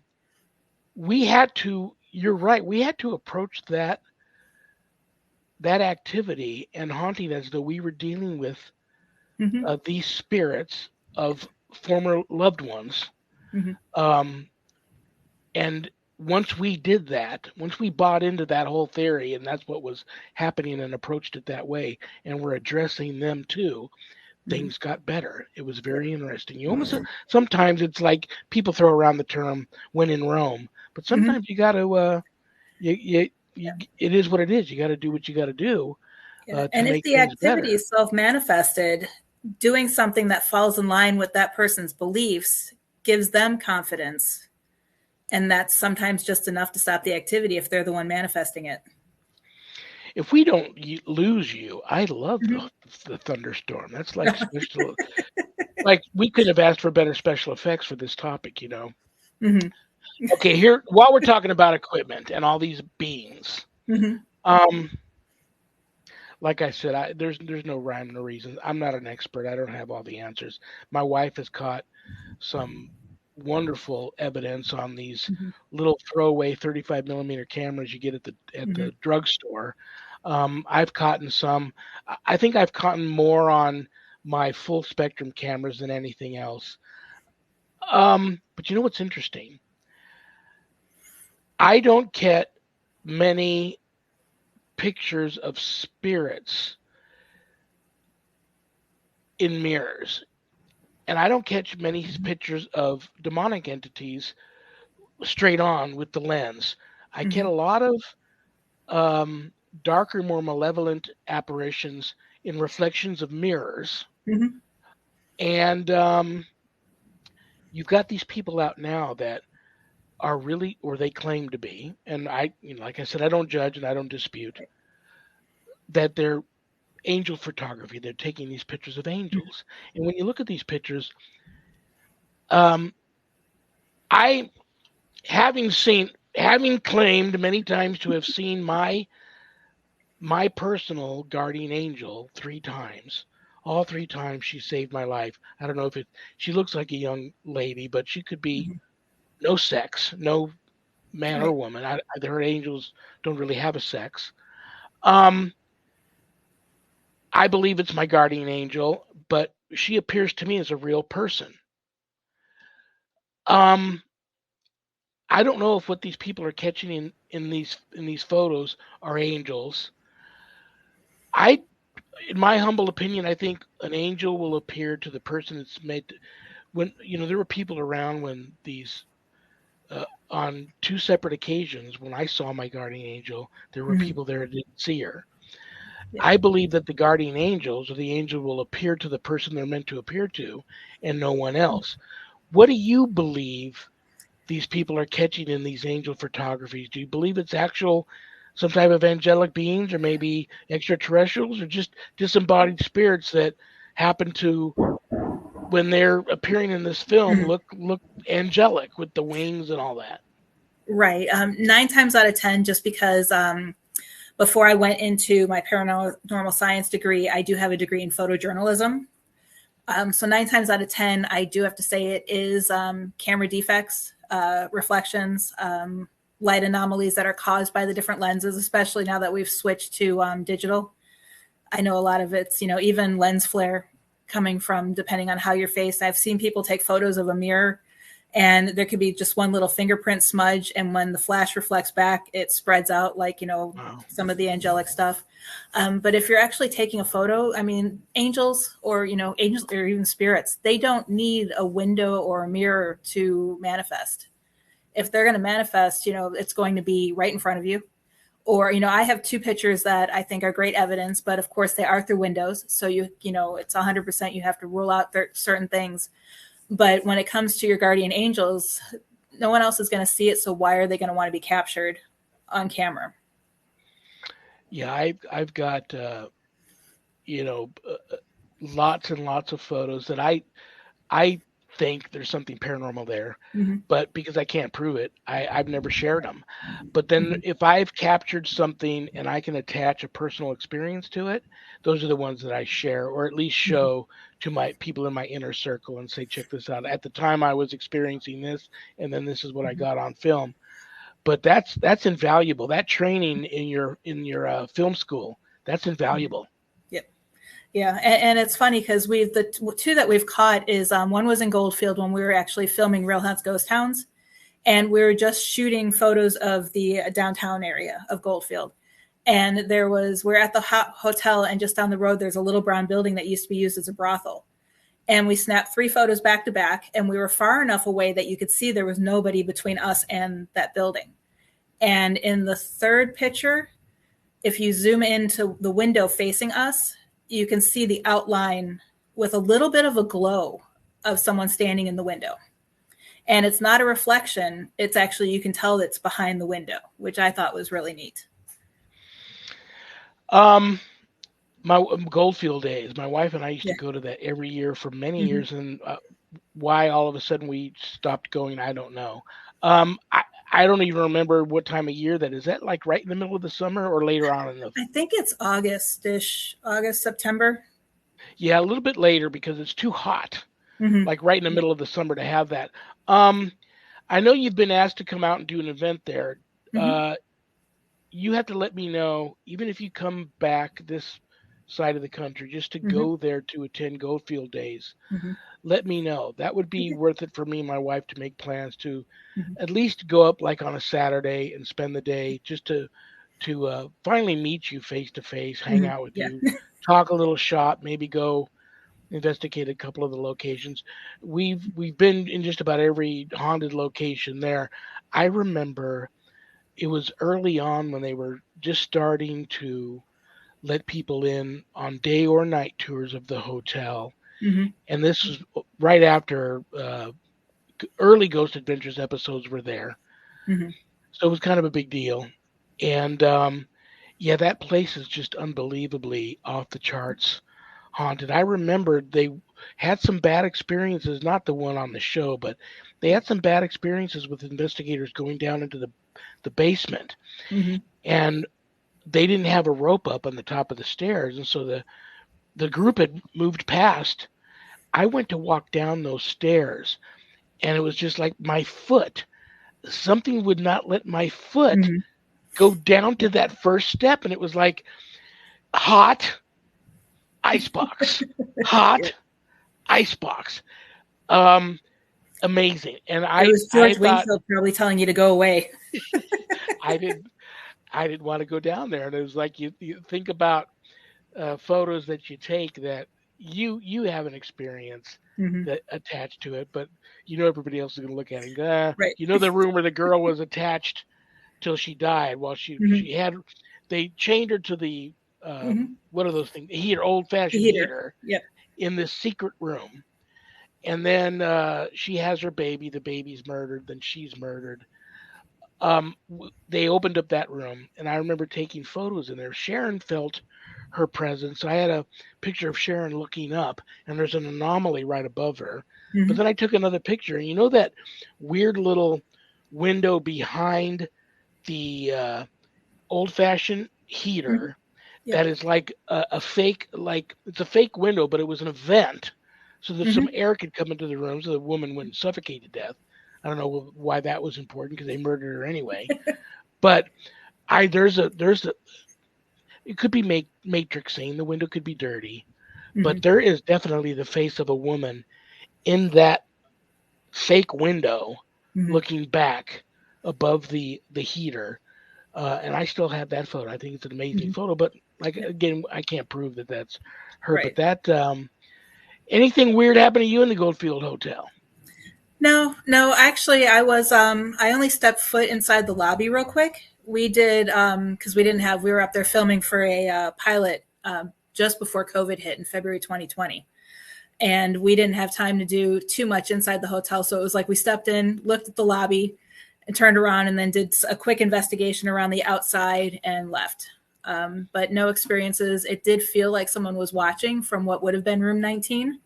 we had to. You're right. We had to approach that activity and haunting as though we were dealing with Mm-hmm. these spirits of former loved ones. Mm-hmm. Um, and once we did that, once we bought into that whole theory, and that's what was happening and approached it that way, and we're addressing them too, Mm-hmm. things got better. It was very interesting. You almost sometimes it's like people throw around the term "when in Rome," but Mm-hmm. sometimes you got to it is what it is. You got to do what you got to do Yeah. to And if make the things activity better. is self-manifested, doing something that falls in line with that person's beliefs gives them confidence. And that's sometimes just enough to stop the activity if they're the one manifesting it. If we don't lose you, I love Mm-hmm. the thunderstorm. That's like special. Like we could have asked for better special effects for this topic, you know. Mm-hmm. Okay, here while we're talking about equipment and all these beings, Mm-hmm. um, like I said, there's no rhyme or reason. I'm not an expert. I don't have all the answers. My wife has caught some wonderful evidence on these Mm-hmm. little throwaway 35 millimeter cameras you get at Mm-hmm. the drugstore. I've caught some. I think I've caught more on my full spectrum cameras than anything else. But you know what's interesting? I don't get many pictures of spirits in mirrors, and I don't catch many pictures of demonic entities straight on with the lens. I get Mm-hmm. a lot of um, darker, more malevolent apparitions in reflections of mirrors, Mm-hmm. and you've got these people out now that are really, or they claim to be, and like I said, I don't judge and I don't dispute that they're angel photography. They're taking these pictures of angels, and when you look at these pictures, um, I having claimed many times to have seen my personal guardian angel 3 times. All 3 times she saved my life. I don't know if she looks like a young lady, but she could be Mm-hmm. no sex, no man or Right. woman. I heard angels don't really have a sex. Um, I believe it's my guardian angel, but she appears to me as a real person. Um, I don't know if what these people are catching in these photos are angels. I, in my humble opinion, I think an angel will appear to the person it's made. When there were people around when these on 2 separate occasions when I saw my guardian angel, there were Mm-hmm. people there that didn't see her. Yeah. I believe that the guardian angels or the angel will appear to the person they're meant to appear to and no one else. What do you believe these people are catching in these angel photographies? Do you believe it's actual some type of angelic beings or maybe extraterrestrials or just disembodied spirits that happen to when they're appearing in this film Mm-hmm. look angelic with the wings and all that? Right. 9 times out of 10, just because before I went into my paranormal science degree, I do have a degree in photojournalism. So 9 times out of 10, I do have to say it is camera defects, reflections, light anomalies that are caused by the different lenses, especially now that we've switched to digital. I know a lot of it's, even lens flare coming from depending on how you're faced. I've seen people take photos of a mirror and there could be just one little fingerprint smudge, and when the flash reflects back it spreads out like Wow. some of the angelic stuff. But if you're actually taking a photo, I mean, angels or angels or even spirits, they don't need a window or a mirror to manifest. If they're going to manifest, it's going to be right in front of you. Or I have 2 pictures that I think are great evidence, but of course they are through windows, so it's 100%, you have to rule out certain things. But when it comes to your guardian angels, no one else is going to see it. So why are they going to want to be captured on camera? Yeah, I've got you know lots and lots of photos that I think there's something paranormal there. Mhm. But because I can't prove it, I've never shared them. But then Mhm. if I've captured something and I can attach a personal experience to it, those are the ones that I share, or at least Mhm. show to my people in my inner circle and say, check this out. At the time I was experiencing this, and then this is what I Mhm. got on film. But that's invaluable. That training in your film school, that's Mhm. invaluable. Yep. Yeah, and it's funny because the two that we've caught is one was in Goldfield when we were actually filming Real Hunts Ghost Towns, and we were just shooting photos of the downtown area of Goldfield. And we're at the hotel, and just down the road, there's a little brown building that used to be used as a brothel. And we snapped 3 photos back to back, and we were far enough away that you could see there was nobody between us and that building. And in the third picture, if you zoom into the window facing us, you can see the outline with a little bit of a glow of someone standing in the window. And it's not a reflection. It's actually, you can tell it's behind the window, which I thought was really neat. Um, my Goldfield days. My wife and I used to Yeah. go to that every year for many Mm-hmm. years, and why all of a sudden we stopped going, I don't know. Um, I I don't even remember what time of year that is. That like right in the middle of the summer or later on in the I think it's August-ish, August, September. yeah, a little bit later because it's too hot. Mm-hmm. Like right in the Yeah. middle of the summer to have that. Um, I know you've been asked to come out and do an event there. Mm-hmm. Uh, you have to let me know, even if you come back this side of the country, just to Mm-hmm. go there to attend Goldfield Days. Mm-hmm. Let me know. That would be Okay. worth it for me and my wife to make plans to Mm-hmm. at least go up like on a Saturday and spend the day just to finally meet you face to face, hang Mm-hmm. out with Yeah. you, talk a little shop, maybe go investigate a couple of the locations. We've been in just about every haunted location there. I remember it was early on when they were just starting to let people in on day or night tours of the hotel. Mm-hmm. And this was right after early Ghost Adventures episodes were there. Mm-hmm. So it was kind of a big deal. And yeah, that place is just unbelievably off the charts haunted. I remember they had some bad experiences, not the one on the show, but they had some bad experiences with investigators going down into the basement. Mm-hmm. And they didn't have a rope up on the top of the stairs. And so the group had moved past. I went to walk down those stairs, and it was just like my foot. Something would not let my foot Mm-hmm. go down to that first step. And it was like hot icebox, Yeah. hot icebox. Um, Amazing. And It was I George thought Wingfield probably telling you to go away. I didn't I didn't want to go down there. And it was like you think about photos that you take that you have an experience Mm-hmm. that attached to it, but you know everybody else is going to look at it and go, ah, Right. you know the room where the girl was attached till she died. While Mm-hmm. she had they chained her to the Mm-hmm. what are those things? Heater, old The fashioned heater. heater Yep. in this secret room. And then she has her baby. The baby's murdered. Then she's murdered. They opened up that room, and I remember taking photos in there. Sharon felt her presence. I had a picture of Sharon looking up, and there's an anomaly right above her. But Mm-hmm. then I took another picture, and you know that weird little window behind the old-fashioned Mm-hmm. heater Yep. that is like a fake, like it's a fake window, but it was an event, so that some Mm-hmm. air could come into the room, so the woman wouldn't suffocate to death. I don't know why that was important because they murdered her anyway. But I there's a it could be matrixing. The window could be dirty, Mm-hmm. but there is definitely the face of a woman in that fake window Mm-hmm. looking back above the heater. And I still have that photo. I think it's an amazing Mm-hmm. photo, but like Yep. again, I can't prove that that's her. But Right. that anything weird happened to you in the Goldfield Hotel? No, no, actually I only stepped foot inside the lobby real quick. We did because we were up there filming for a pilot just before COVID hit in February 2020. And we didn't have time to do too much inside the hotel, so it was like we stepped in, looked at the lobby, and turned around and then did a quick investigation around the outside and left. But no experiences. It did feel like someone was watching from what would have been room 19.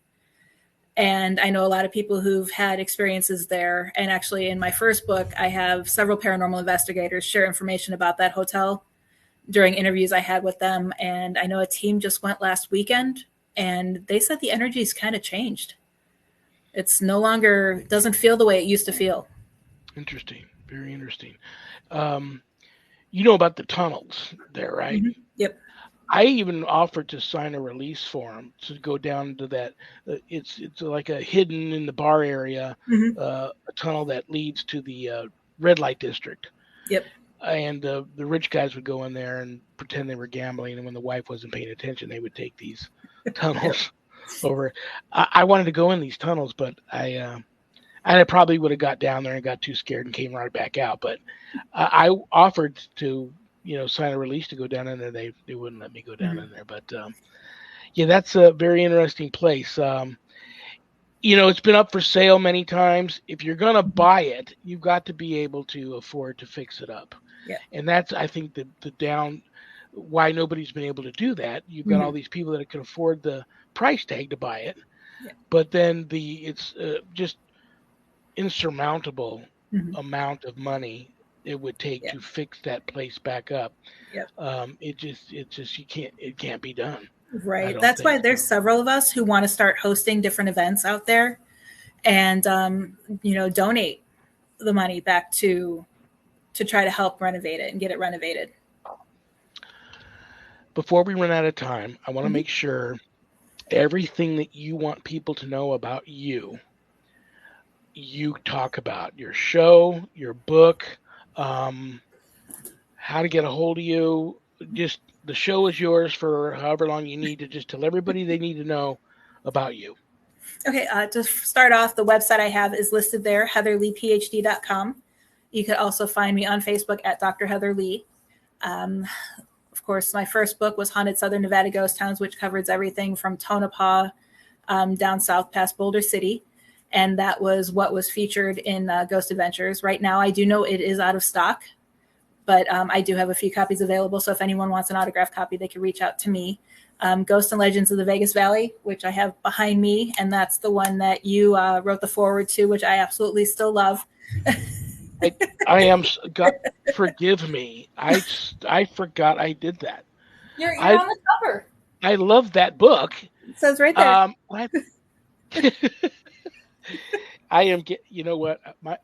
And I know a lot of people who've had experiences there. And actually, in my first book, I have several paranormal investigators share information about that hotel during interviews I had with them. And I know a team just went last weekend, and they said the energy's kind of changed. It's no longer, doesn't feel the way it used to feel. Interesting. Very interesting. You know about the tunnels there, right? Mm-hmm. Yep. I even offered to sign a release form to go down to that. It's like a hidden in the bar area, Mm-hmm. a tunnel that leads to the red light district. Yep. And the rich guys would go in there and pretend they were gambling, and when the wife wasn't paying attention, they would take these tunnels over. I wanted to go in these tunnels, but I probably would have got down there and got too scared and came right back out. But I offered to, sign a release to go down in there. They wouldn't let me go down in there. But yeah, that's a very interesting place. It's been up for sale many times. If you're going to buy it, you've got to be able to afford to fix it up. Yeah. And that's, I think, the down why nobody's been able to do that. You've got all these people that can afford the price tag to buy it, but then it's just insurmountable amount of money it would take to fix that place back up. It just it can't be done. Right. That's why there's several of us who want to start hosting different events out there and, donate the money back to try to help renovate it and get it renovated. Before we run out of time, I want to make sure everything that you want people to know about you talk about. Your show, your book, how to get a hold of you. Just the show is yours for however long you need to just tell everybody they need to know about you. Okay, to start off, the website I have is listed there, heatherleephd.com. You could also find me on Facebook at Dr. Heather Lee. Of course, my first book was Haunted Southern Nevada Ghost Towns, which covers everything from Tonopah down south past Boulder City. And that was what was featured in Ghost Adventures. Right now, I do know it is out of stock, but I do have a few copies available. So if anyone wants an autographed copy, they can reach out to me. Ghosts and Legends of the Vegas Valley, which I have behind me. And that's the one that you wrote the foreword to, which I absolutely still love. I am, God, forgive me. I forgot I did that. You're on the cover. I love that book. It says right there. I am you know what? My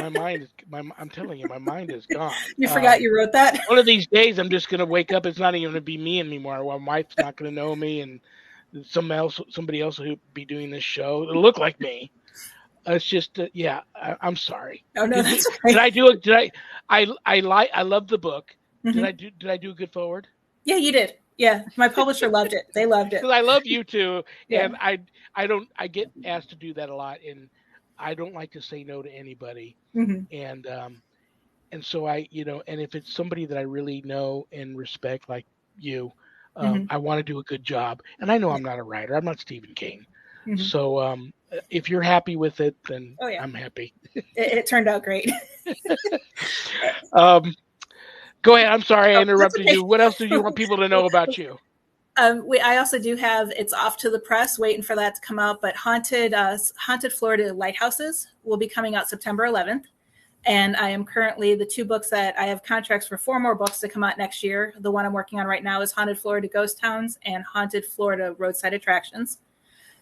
mind is, I'm telling you, my mind is gone. You forgot you wrote that? One of these days, I'm just going to wake up. It's not even going to be me anymore. My wife's not going to know me, and somebody else who'll be doing this show. It'll look like me. It's just, I'm sorry. Oh no, that's okay. right. Did I do it? I love the book. Did I do a good forward? Yeah, you did. Yeah, my publisher loved it. They loved it. Because I love you too, and I get asked to do that a lot, and I don't like to say no to anybody, and so and if it's somebody that I really know and respect, like you, I want to do a good job, and I know I'm not a writer. I'm not Stephen King, so if you're happy with it, then I'm happy. It turned out great. Go ahead. I'm sorry I interrupted you. What else do you want people to know about you? I also do have, it's off to the press, waiting for that to come out, but Haunted Florida Lighthouses will be coming out September 11th. And I am currently, the two books that I have contracts for 4 more books to come out next year. The one I'm working on right now is Haunted Florida Ghost Towns and Haunted Florida Roadside Attractions.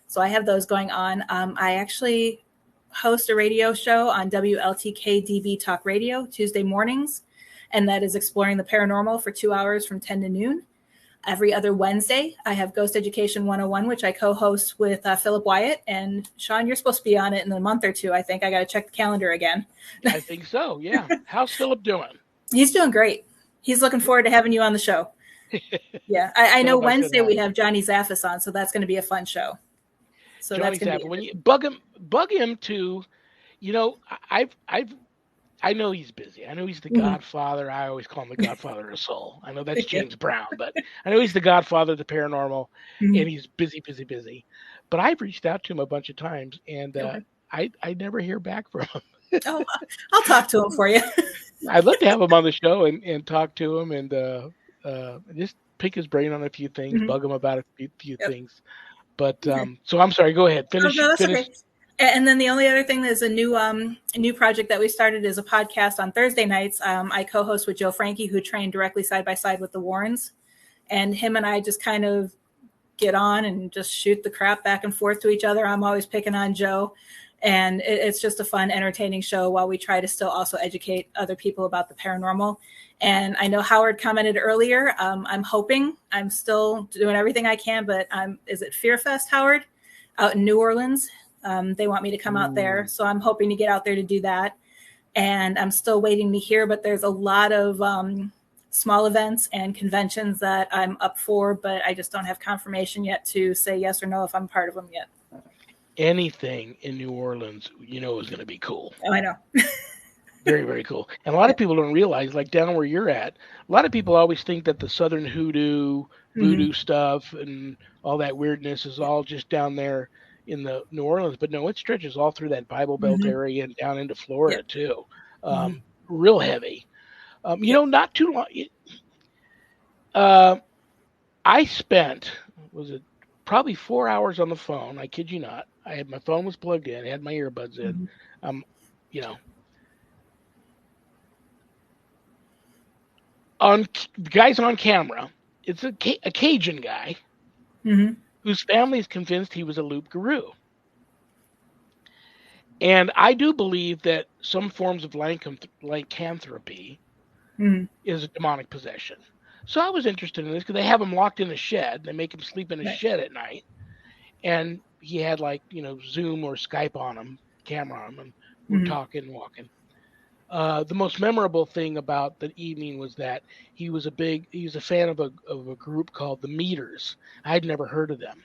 So I have those going on. I actually host a radio show on WLTK DB Talk Radio Tuesday mornings, and that is exploring the paranormal for 2 hours from 10 to noon. Every other Wednesday, I have Ghost Education 101, which I co-host with Philip Wyatt. And Shawn, you're supposed to be on it in a month or two, I think. I got to check the calendar again. I think so, yeah. How's Philip doing? He's doing great. He's looking forward to having you on the show. Yeah, I know Wednesday we have Johnny Zaffis on, so that's going to be a fun show. So Johnny that's going to Zaffis, be when you bug him to, I know he's busy. I know he's the godfather. I always call him the godfather of soul. I know that's James Brown, but I know he's the godfather of the paranormal, and he's busy. But I've reached out to him a bunch of times, and I never hear back from him. Oh, I'll talk to him for you. I'd love to have him on the show and talk to him and just pick his brain on a few things, bug him about a few things. But so I'm sorry. Go ahead. Oh, no, that's Finish. okay. And then the only other thing is a new project that we started is a podcast on Thursday nights. I co-host with Joe Frankie, who trained directly side by side with the Warrens, and him and I just kind of get on and just shoot the crap back and forth to each other. I'm always picking on Joe, and it's just a fun, entertaining show while we try to still also educate other people about the paranormal. And I know Howard commented earlier. I'm hoping, I'm still doing everything I can, but is it Fear Fest, Howard, out in New Orleans? They want me to come out there, so I'm hoping to get out there to do that. And I'm still waiting to hear, but there's a lot of small events and conventions that I'm up for, but I just don't have confirmation yet to say yes or no if I'm part of them yet. Anything in New Orleans, is going to be cool. Oh, I know. Very, very cool. And a lot of people don't realize, like down where you're at, a lot of people always think that the Southern voodoo stuff and all that weirdness is all just down there in the New Orleans. But no, it stretches all through that Bible Belt area and down into Florida too. Real heavy. Not too long. I spent, was it probably 4 hours on the phone? I kid you not. My phone was plugged in, I had my earbuds in. On guys on camera, it's a Cajun guy whose family is convinced he was a loup-garou. And I do believe that some forms of lycanthropy is a demonic possession. So I was interested in this because they have him locked in a shed. They make him sleep in a shed at night. And he had Zoom or Skype on him, camera on him, and we're talking and walking. The most memorable thing about the evening was that he was a fan of a group called the Meters. I'd never heard of them.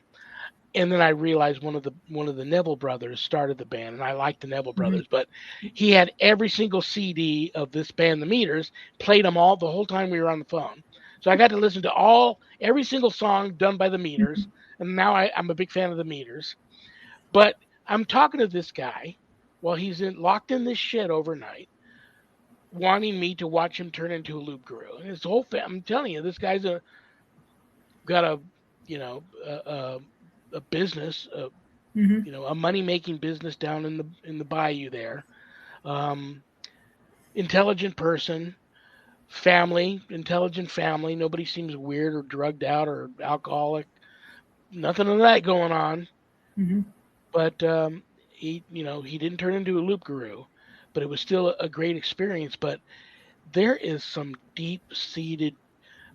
And then I realized one of the Neville brothers started the band, and I liked the Neville brothers, but he had every single CD of this band, the Meters, played them all the whole time we were on the phone. So I got to listen to every single song done by the Meters, and now I'm a big fan of the Meters. But I'm talking to this guy while he's locked in this shed overnight, wanting me to watch him turn into a loup-garou. And his whole family, I'm telling you, this guy's got a business, a money-making business down in the bayou there. Intelligent person, intelligent family. Nobody seems weird or drugged out or alcoholic. Nothing of that going on. But he didn't turn into a loup-garou, but it was still a great experience. But there is some deep-seated.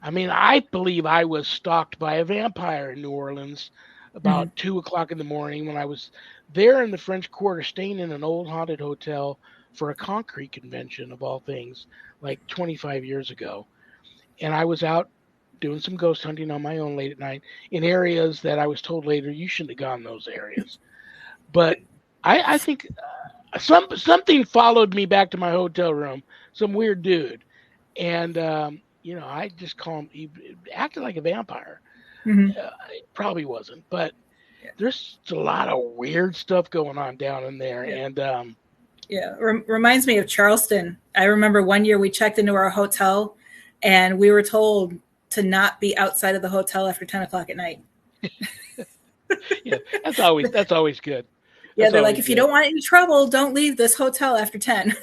I believe I was stalked by a vampire in New Orleans about 2:00 in the morning when I was there in the French Quarter, staying in an old haunted hotel for a concrete convention of all things, like 25 years ago. And I was out doing some ghost hunting on my own late at night in areas that I was told later you shouldn't have gone those areas. But I think something followed me back to my hotel room, some weird dude. And, I just call him, he acted like a vampire. Probably wasn't, but there's a lot of weird stuff going on down in there. And reminds me of Charleston. I remember one year we checked into our hotel and we were told to not be outside of the hotel after 10:00 at night. Yeah, that's always good. Yeah, they're like, if you don't want any trouble, don't leave this hotel after 10.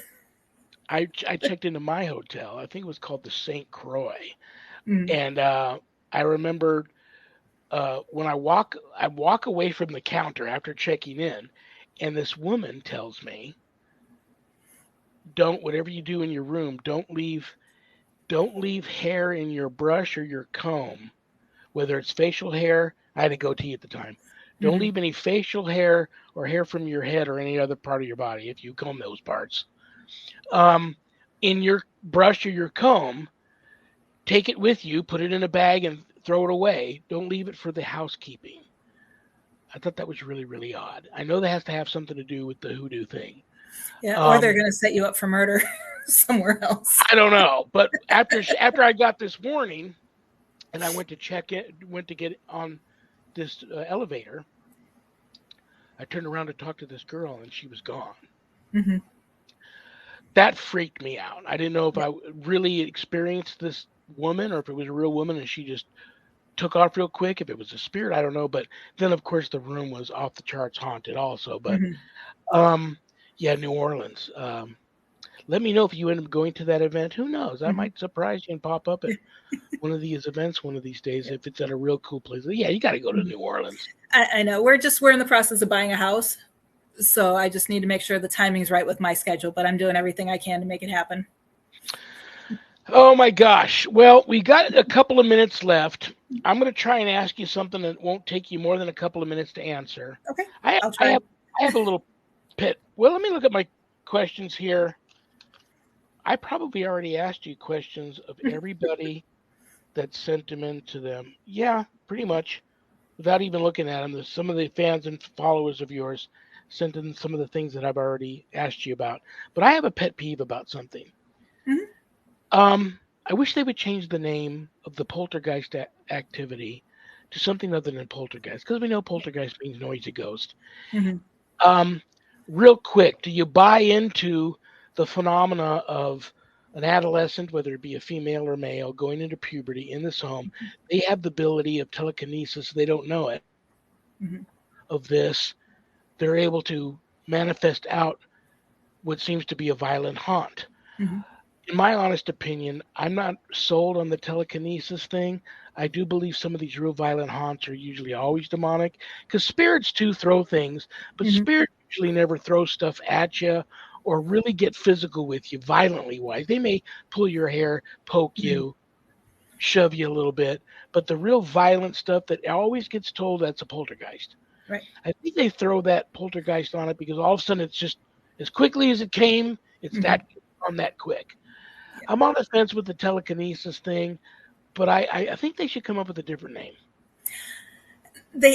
I checked into my hotel. I think it was called the St. Croix. And I remember when I walk away from the counter after checking in, and this woman tells me, whatever you do in your room, don't leave hair in your brush or your comb, whether it's facial hair. I had a goatee at the time. Don't leave any facial hair or hair from your head or any other part of your body if you comb those parts. In your brush or your comb, take it with you, put it in a bag and throw it away. Don't leave it for the housekeeping. I thought that was really, really odd. I know that has to have something to do with the hoodoo thing. Yeah, or they're going to set you up for murder somewhere else. I don't know. But after I got this warning and I went to get on this elevator, I turned around to talk to this girl and she was gone. That freaked me out. I didn't know if I really experienced this woman or if it was a real woman and she just took off real quick. If it was a spirit, I don't know. But then, of course, the room was off the charts haunted also. But yeah, New Orleans. Let me know if you end up going to that event. Who knows? I might surprise you and pop up at one of these events one of these days if it's at a real cool place. Yeah, you got to go to New Orleans. I know. We're in the process of buying a house. So I just need to make sure the timing's right with my schedule, but I'm doing everything I can to make it happen. Oh my gosh. Well, we got a couple of minutes left. I'm going to try and ask you something that won't take you more than a couple of minutes to answer. Okay. I'll try. I have a little pit. Well, let me look at my questions here. I probably already asked you questions of everybody that sent them in to them. Yeah, pretty much. Without even looking at them, some of the fans and followers of yours sent in some of the things that I've already asked you about. But I have a pet peeve about something. I wish they would change the name of the poltergeist activity to something other than poltergeist, because we know poltergeist means noisy ghost. Real quick, do you buy into the phenomena of an adolescent, whether it be a female or male, going into puberty in this home? They have the ability of telekinesis. They don't know it. Of this, they're able to manifest out what seems to be a violent haunt. In my honest opinion, I'm not sold on the telekinesis thing. I do believe some of these real violent haunts are usually always demonic, because spirits too throw things, but spirits usually never throw stuff at you or really get physical with you violently wise. They may pull your hair, poke you, shove you a little bit, but the real violent stuff that always gets told, that's a poltergeist. Right. I think they throw that poltergeist on it because all of a sudden it's just as quickly as it came, it's that on that quick. I'm on the fence with the telekinesis thing, but I think they should come up with a different name.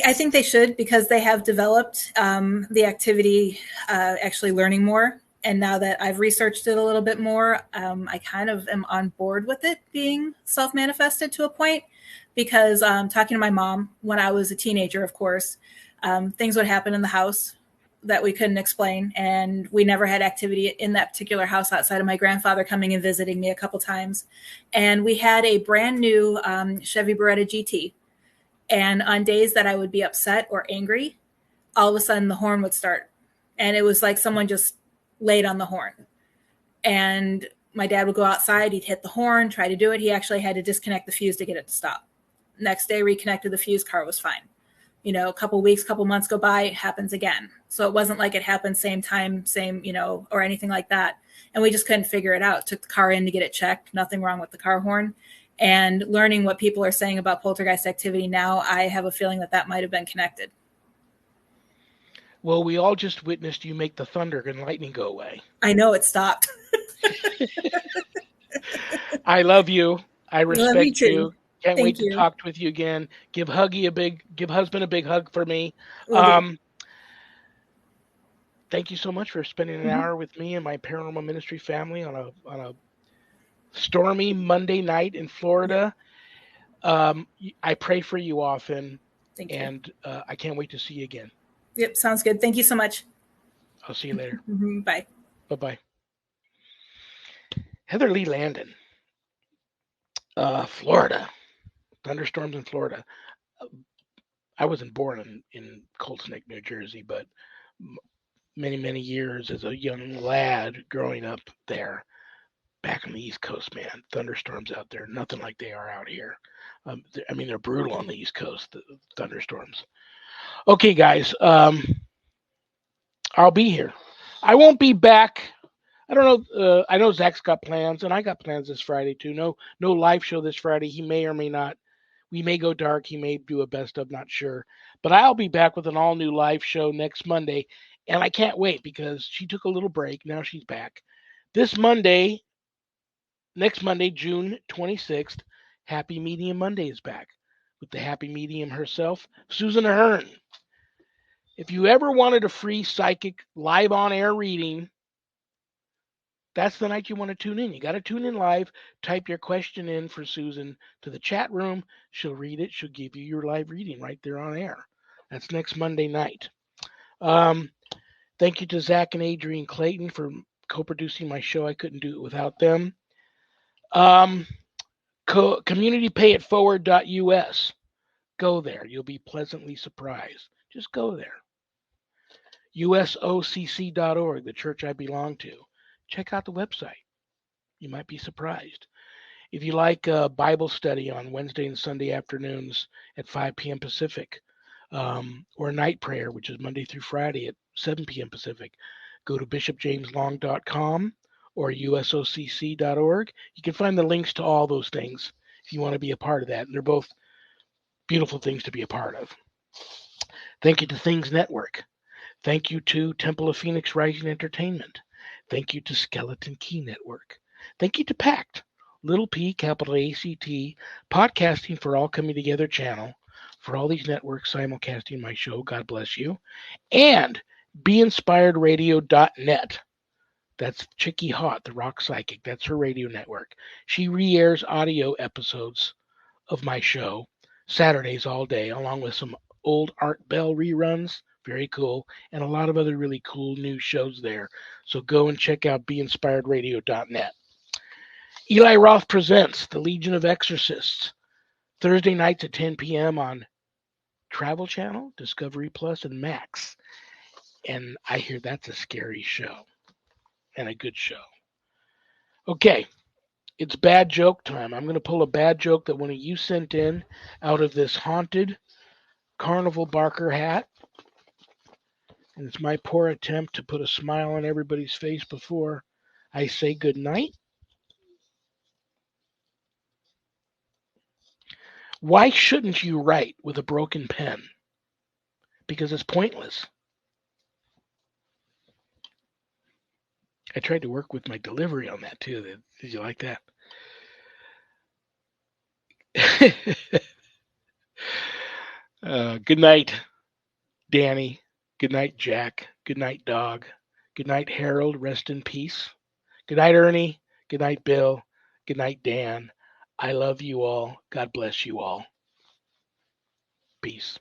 I think they should, because they have developed the activity, actually learning more. And now that I've researched it a little bit more, I kind of am on board with it being self-manifested to a point, because talking to my mom when I was a teenager, of course, things would happen in the house that we couldn't explain. And we never had activity in that particular house outside of my grandfather coming and visiting me a couple times. And we had a brand new Chevy Beretta GT. And on days that I would be upset or angry, all of a sudden the horn would start. And it was like someone just laid on the horn. And my dad would go outside, he'd hit the horn, try to do it. He actually had to disconnect the fuse to get it to stop. Next day, reconnected the fuse, car was fine. You know, a couple weeks, couple months go by, it happens again. So it wasn't like it happened same time, same, or anything like that. And we just couldn't figure it out. Took the car in to get it checked. Nothing wrong with the car horn. And learning what people are saying about poltergeist activity now, I have a feeling that might have been connected. Well, we all just witnessed you make the thunder and lightning go away. I know it stopped. I love you. I respect you. Can't Thank wait you. to talk with you again. Give husband a big hug for me. Thank you so much for spending an hour with me and my paranormal ministry family on a stormy Monday night in Florida. I pray for you often. Thank you. And I can't wait to see you again. Yep, sounds good. Thank you so much. I'll see you later. Bye. Bye-bye. Heather Lee Landon, Florida. Thunderstorms in Florida. I wasn't born in Cold Snake, New Jersey, but many, many years as a young lad growing up there, back on the East Coast, man, thunderstorms out there, nothing like they are out here. They're brutal on the East Coast, the thunderstorms. Okay, guys, I'll be here. I won't be back. I don't know. I know Zach's got plans, and I got plans this Friday too. No live show this Friday. He may or may not. We may go dark. He may do a best of, not sure. But I'll be back with an all-new live show next Monday, and I can't wait because she took a little break. Now she's back. Next Monday, June 26th, Happy Medium Monday is back with the Happy Medium herself, Susan Ahern. If you ever wanted a free psychic live on-air reading, that's the night you want to tune in. You got to tune in live. Type your question in for Susan to the chat room. She'll read it. She'll give you your live reading right there on air. That's next Monday night. Thank you to Zach and Adrienne Clayton for co-producing my show. I couldn't do it without them. CommunityPayItForward.us. Go there. You'll be pleasantly surprised. Just go there. USOCC.org, the church I belong to. Check out the website. You might be surprised. If you like Bible study on Wednesday and Sunday afternoons at 5 p.m. Pacific, or night prayer, which is Monday through Friday at 7 p.m. Pacific, go to bishopjameslong.com or usocc.org. You can find the links to all those things if you want to be a part of that. And they're both beautiful things to be a part of. Thank you to Things Network. Thank you to Temple of Phoenix Rising Entertainment. Thank you to Skeleton Key Network. Thank you to PACT, little p, capital ACT, Podcasting for All Coming Together channel, for all these networks simulcasting my show. God bless you. And BeInspiredRadio.net. That's Chicky Hot, the rock psychic. That's her radio network. She re-airs audio episodes of my show Saturdays all day, along with some old Art Bell reruns. Very cool. And a lot of other really cool new shows there. So go and check out BeInspiredRadio.net. Eli Roth presents The Legion of Exorcists, Thursday nights at 10 p.m. on Travel Channel, Discovery Plus, and Max. And I hear that's a scary show and a good show. Okay, it's bad joke time. I'm going to pull a bad joke that one of you sent in out of this haunted Carnival Barker hat. And it's my poor attempt to put a smile on everybody's face before I say good night. Why shouldn't you write with a broken pen? Because it's pointless. I tried to work with my delivery on that too. Did you like that? Good night, Danny. Good night, Jack. Good night, Dog. Good night, Harold. Rest in peace. Good night, Ernie. Good night, Bill. Good night, Dan. I love you all. God bless you all. Peace.